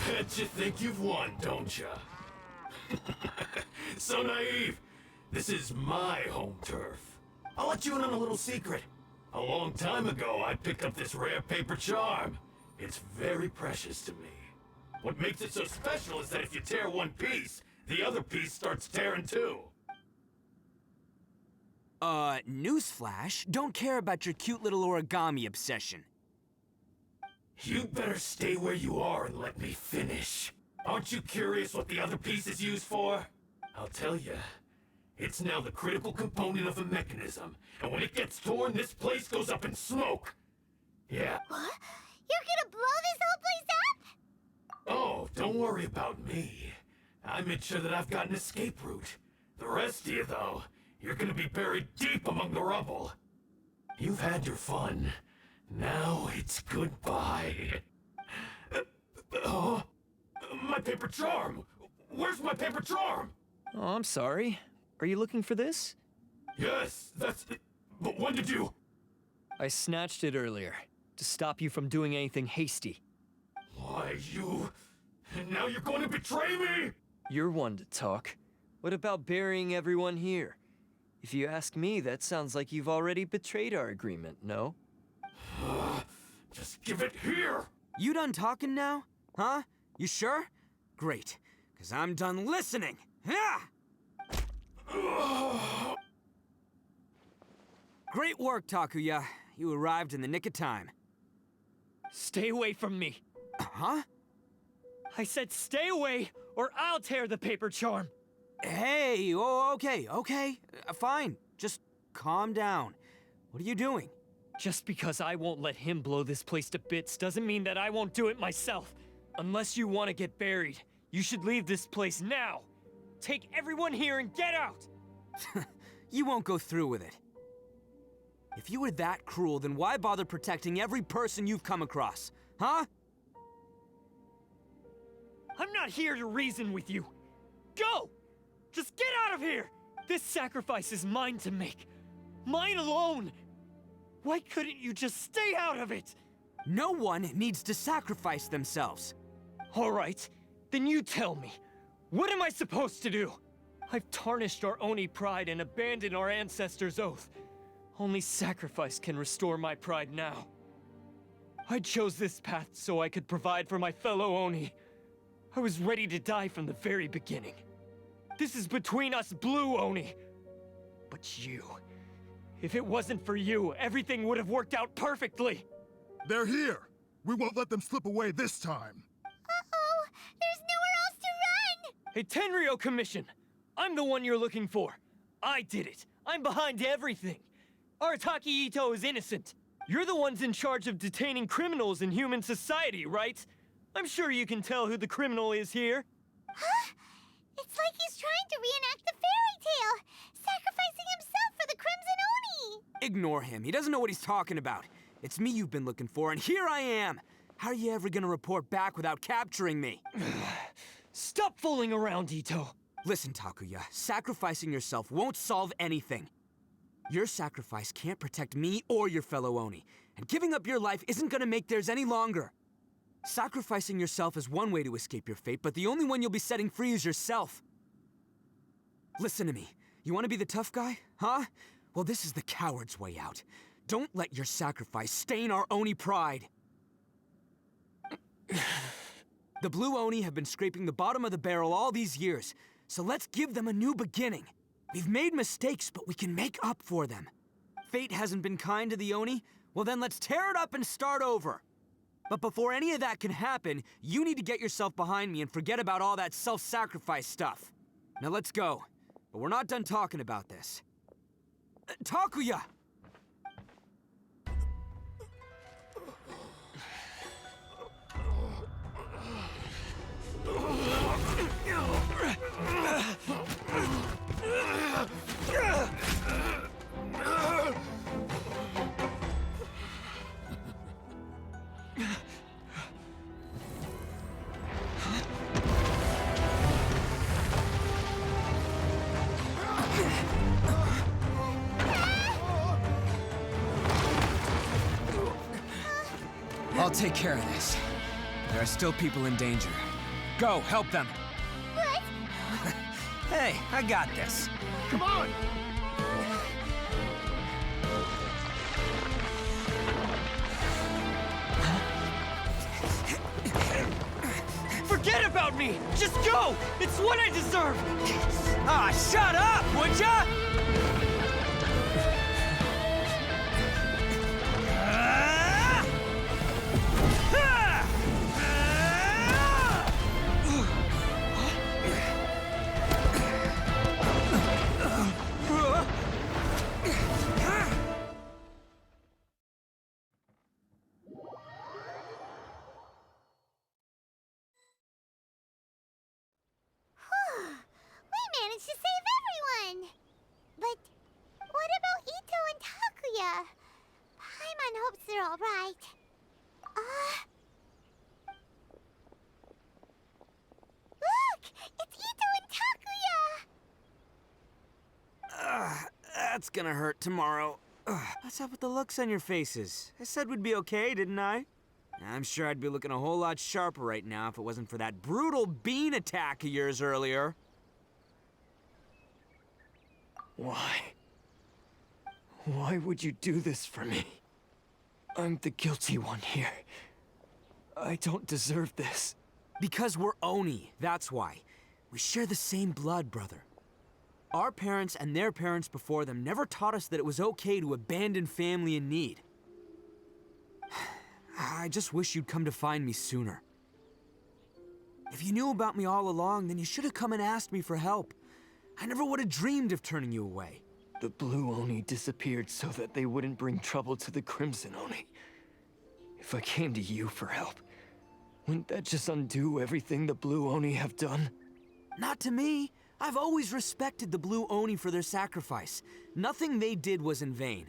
Bet you think you've won, don't ya? So naive. This is my home turf. I'll let you in on a little secret. A long time ago, I picked up this rare paper charm. It's very precious to me. What makes it so special is that if you tear one piece, the other piece starts tearing too. Newsflash, don't care about your cute little origami obsession. You'd better stay where you are and let me finish. Aren't you curious what the other piece is used for? I'll tell you. It's now the critical component of a mechanism, and when it gets torn, this place goes up in smoke. Yeah. What? You're gonna blow this whole place up? Oh, don't worry about me. I made sure that I've got an escape route. The rest of you, though, you're gonna be buried deep among the rubble. You've had your fun. Now it's goodbye. Oh, my paper charm! Where's my paper charm? Oh, I'm sorry. Are you looking for this? Yes, that's it. But when did you? I snatched it earlier, to stop you from doing anything hasty. Why, you... And now you're going to betray me? You're one to talk. What about burying everyone here? If you ask me, that sounds like you've already betrayed our agreement, no? Just give it here! You done talking now? Huh? You sure? Great, because I'm done listening. Ah! Great work, Takuya. You arrived in the nick of time. Stay away from me. Huh? I said stay away, or I'll tear the paper charm. Hey, okay. Fine. Just calm down. What are you doing? Just because I won't let him blow this place to bits doesn't mean that I won't do it myself. Unless you want to get buried, you should leave this place now. Take everyone here and get out! You won't go through with it. If you were that cruel, then why bother protecting every person you've come across? Huh? I'm not here to reason with you. Go! Just get out of here! This sacrifice is mine to make. Mine alone! Why couldn't you just stay out of it? No one needs to sacrifice themselves. All right, then you tell me. What am I supposed to do? I've tarnished our Oni pride and abandoned our ancestors' oath. Only sacrifice can restore my pride now. I chose this path so I could provide for my fellow Oni. I was ready to die from the very beginning. This is between us Blue Oni. But you... If it wasn't for you, everything would have worked out perfectly! They're here! We won't let them slip away this time! Uh-oh! There's nowhere else to run! Hey, Tenryo Commission! I'm the one you're looking for. I did it. I'm behind everything. Arataki Ito is innocent. You're the ones in charge of detaining criminals in human society, right? I'm sure you can tell who the criminal is here. Huh? It's like he's trying to reenact the fairy tale, sacrificing himself for the Crimson Oni! Ignore him. He doesn't know what he's talking about. It's me you've been looking for, and here I am! How are you ever gonna report back without capturing me? Stop fooling around, Ito! Listen, Takuya, sacrificing yourself won't solve anything. Your sacrifice can't protect me or your fellow Oni, and giving up your life isn't gonna make theirs any longer. Sacrificing yourself is one way to escape your fate, but the only one you'll be setting free is yourself. Listen to me. You want to be the tough guy, huh? Well, this is the coward's way out. Don't let your sacrifice stain our Oni pride. The Blue Oni have been scraping the bottom of the barrel all these years, so let's give them a new beginning. We've made mistakes, but we can make up for them. Fate hasn't been kind to the Oni? Well then let's tear it up and start over. But before any of that can happen, you need to get yourself behind me and forget about all that self-sacrifice stuff. Now let's go. But we're not done talking about this. Takuya! I'll take care of this. There are still people in danger. Go, help them. What? Hey, I got this. Come on! Forget about me! Just go! It's what I deserve! Ah, shut up, would ya? We managed to save everyone! But what about Ito and Takuya? Paimon hopes they're alright. Look! It's Ito and Takuya! That's gonna hurt tomorrow. What's up with the looks on your faces? I said we'd be okay, didn't I? I'm sure I'd be looking a whole lot sharper right now if it wasn't for that brutal bean attack of yours earlier. Why? Why would you do this for me? I'm the guilty one here. I don't deserve this. Because we're Oni, that's why. We share the same blood, brother. Our parents and their parents before them never taught us that it was okay to abandon family in need. I just wish you'd come to find me sooner. If you knew about me all along, then you should have come and asked me for help. I never would have dreamed of turning you away. The Blue Oni disappeared so that they wouldn't bring trouble to the Crimson Oni. If I came to you for help, wouldn't that just undo everything the Blue Oni have done? Not to me. I've always respected the Blue Oni for their sacrifice. Nothing they did was in vain.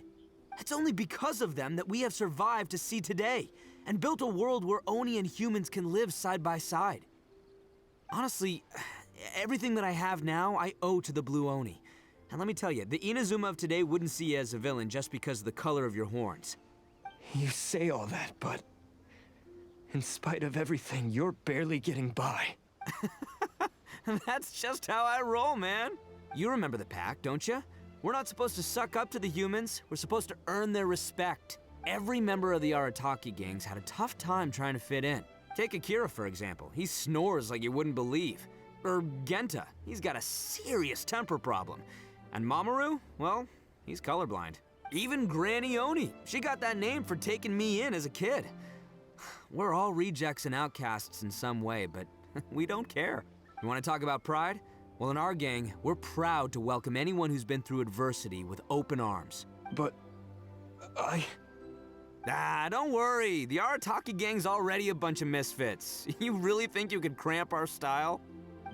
It's only because of them that we have survived to see today, and built a world where Oni and humans can live side by side. Honestly, everything that I have now, I owe to the Blue Oni. And let me tell you, the Inazuma of today wouldn't see you as a villain just because of the color of your horns. You say all that, but in spite of everything, you're barely getting by. That's just how I roll, man. You remember the pact, don't you? We're not supposed to suck up to the humans. We're supposed to earn their respect. Every member of the Arataki gangs had a tough time trying to fit in. Take Akira, for example. He snores like you wouldn't believe. Or Genta. He's got a serious temper problem. And Mamoru? Well, he's colorblind. Even Granny Oni. She got that name for taking me in as a kid. We're all rejects and outcasts in some way, but we don't care. You want to talk about pride? Well, in our gang, we're proud to welcome anyone who's been through adversity with open arms. But don't worry. The Arataki gang's already a bunch of misfits. You really think you could cramp our style?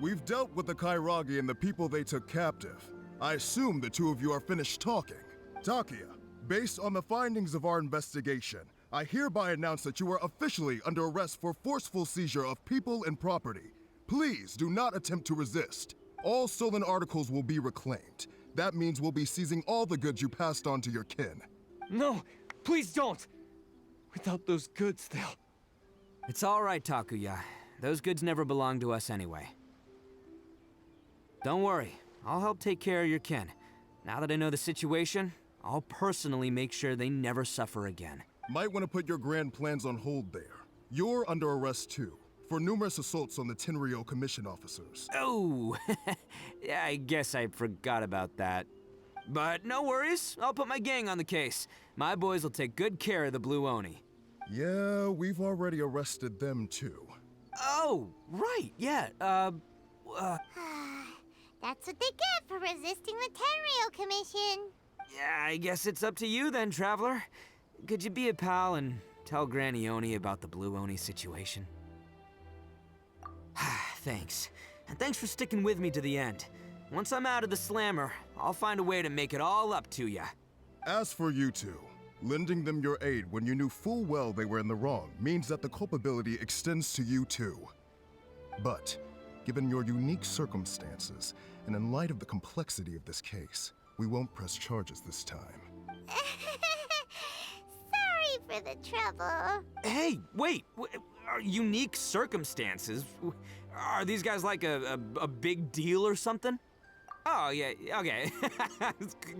We've dealt with the Kairagi and the people they took captive. I assume the two of you are finished talking. Takuya, based on the findings of our investigation, I hereby announce that you are officially under arrest for forceful seizure of people and property. Please do not attempt to resist. All stolen articles will be reclaimed. That means we'll be seizing all the goods you passed on to your kin. No, please don't! Without those goods, they'll... It's all right, Takuya. Those goods never belonged to us anyway. Don't worry. I'll help take care of your kin. Now that I know the situation, I'll personally make sure they never suffer again. Might want to put your grand plans on hold there. You're under arrest too, for numerous assaults on the Tenryou Commission officers. Oh, yeah, I guess I forgot about that. But no worries, I'll put my gang on the case. My boys will take good care of the Blue Oni. Yeah, we've already arrested them too. Oh, right, yeah, That's what they get for resisting the Tenryou Commission. Yeah, I guess it's up to you then, Traveler. Could you be a pal and tell Granny Oni about the Blue Oni situation? Thanks. And thanks for sticking with me to the end. Once I'm out of the slammer, I'll find a way to make it all up to ya. As for you two, lending them your aid when you knew full well they were in the wrong means that the culpability extends to you too. But, given your unique circumstances, and in light of the complexity of this case, we won't press charges this time. Sorry for the trouble. Hey, wait! Unique circumstances? Are these guys like a big deal or something? Oh, yeah, okay.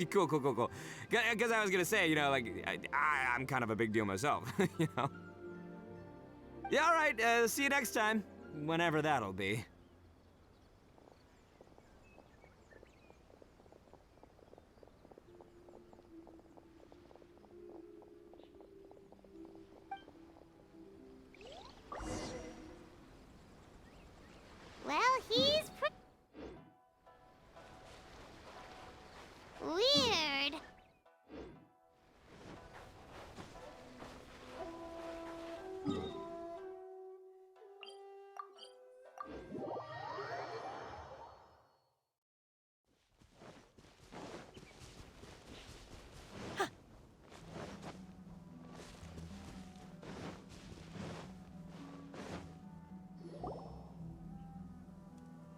Cool. Because I was gonna say, you know, like, I'm kind of a big deal myself, you know? Yeah, all right, see you next time. Whenever that'll be. Well, he's weird.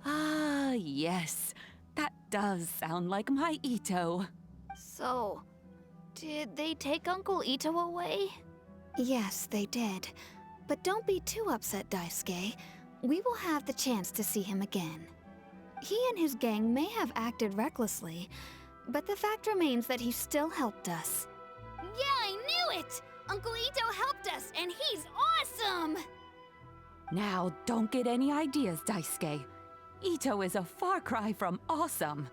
Ah, yes. That does sound like my Ito. So, did they take Uncle Ito away? Yes, they did. But don't be too upset, Daisuke. We will have the chance to see him again. He and his gang may have acted recklessly, but the fact remains that he still helped us. Yeah, I knew it! Uncle Ito helped us, and he's awesome! Now, don't get any ideas, Daisuke. Ito is a far cry from awesome.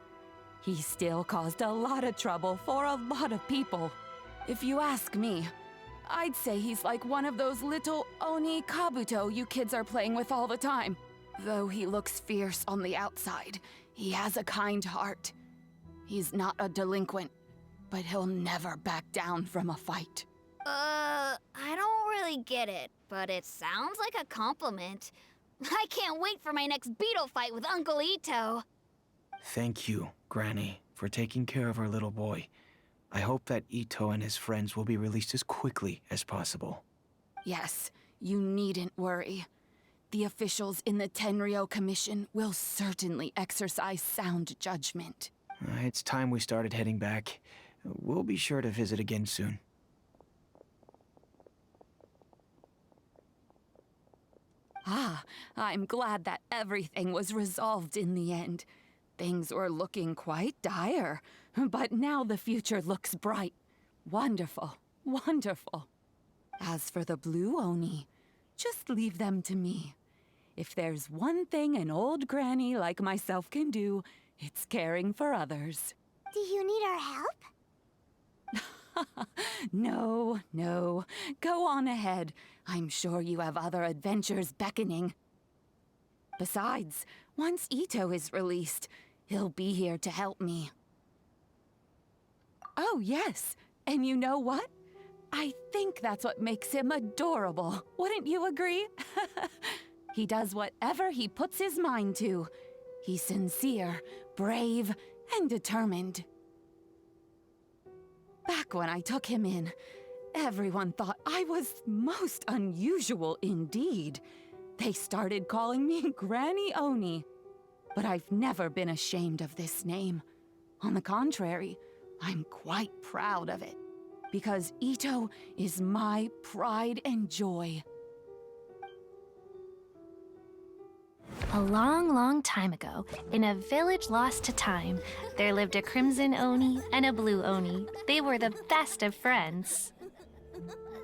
He still caused a lot of trouble for a lot of people. If you ask me, I'd say he's like one of those little Oni Kabuto you kids are playing with all the time. Though he looks fierce on the outside, he has a kind heart. He's not a delinquent, but he'll never back down from a fight. I don't really get it, but it sounds like a compliment. I can't wait for my next beetle fight with Uncle Ito. Thank you, Granny, for taking care of our little boy. I hope that Ito and his friends will be released as quickly as possible. Yes, you needn't worry. The officials in the Tenryou Commission will certainly exercise sound judgment. It's time we started heading back. We'll be sure to visit again soon. Ah, I'm glad that everything was resolved in the end. Things were looking quite dire, but now the future looks bright. Wonderful, wonderful. As for the Blue Oni, just leave them to me. If there's one thing an old granny like myself can do, it's caring for others. Do you need our help? No. Go on ahead. I'm sure you have other adventures beckoning. Besides, once Ito is released, he'll be here to help me. Oh, yes. And you know what? I think that's what makes him adorable. Wouldn't you agree? He does whatever he puts his mind to. He's sincere, brave, and determined. Back when I took him in, everyone thought I was most unusual indeed. They started calling me Granny Oni. But I've never been ashamed of this name. On the contrary, I'm quite proud of it. Because Ito is my pride and joy. A long, long time ago, in a village lost to time, there lived a Crimson Oni and a Blue Oni. They were the best of friends.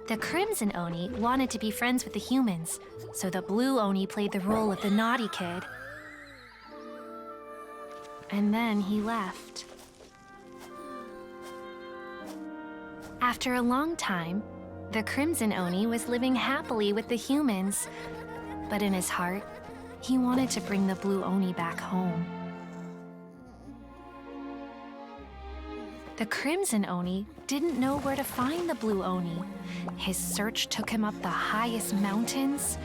The Crimson Oni wanted to be friends with the humans, so the Blue Oni played the role of the naughty kid. And then he left. After a long time, the Crimson Oni was living happily with the humans, but in his heart, he wanted to bring the Blue Oni back home. The Crimson Oni didn't know where to find the Blue Oni. His search took him up the highest mountains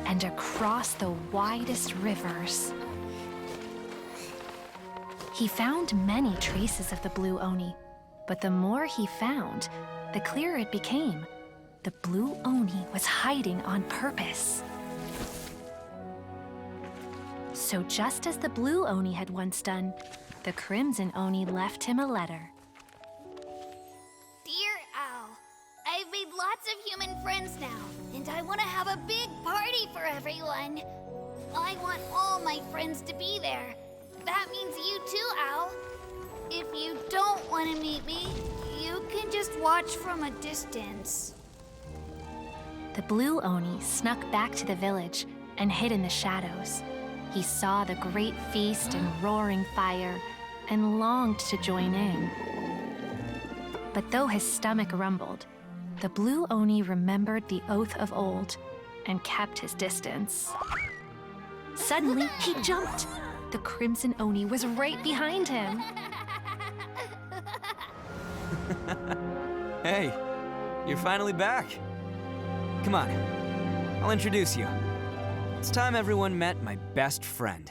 and across the widest rivers. He found many traces of the Blue Oni, but the more he found, the clearer it became. The Blue Oni was hiding on purpose. So just as the Blue Oni had once done, the Crimson Oni left him a letter. Dear Owl, I've made lots lots of human friends now, and I want to have a big party for everyone. I want all my friends to be there. That means you too, Owl. If you don't want to meet me, you can just watch from a distance. The Blue Oni snuck back to the village and hid in the shadows. He saw the great feast and roaring fire and longed to join in. But though his stomach rumbled, the Blue Oni remembered the oath of old and kept his distance. Suddenly, he jumped. The Crimson Oni was right behind him. Hey, you're finally back. Come on, I'll introduce you. It's time everyone met my best friend.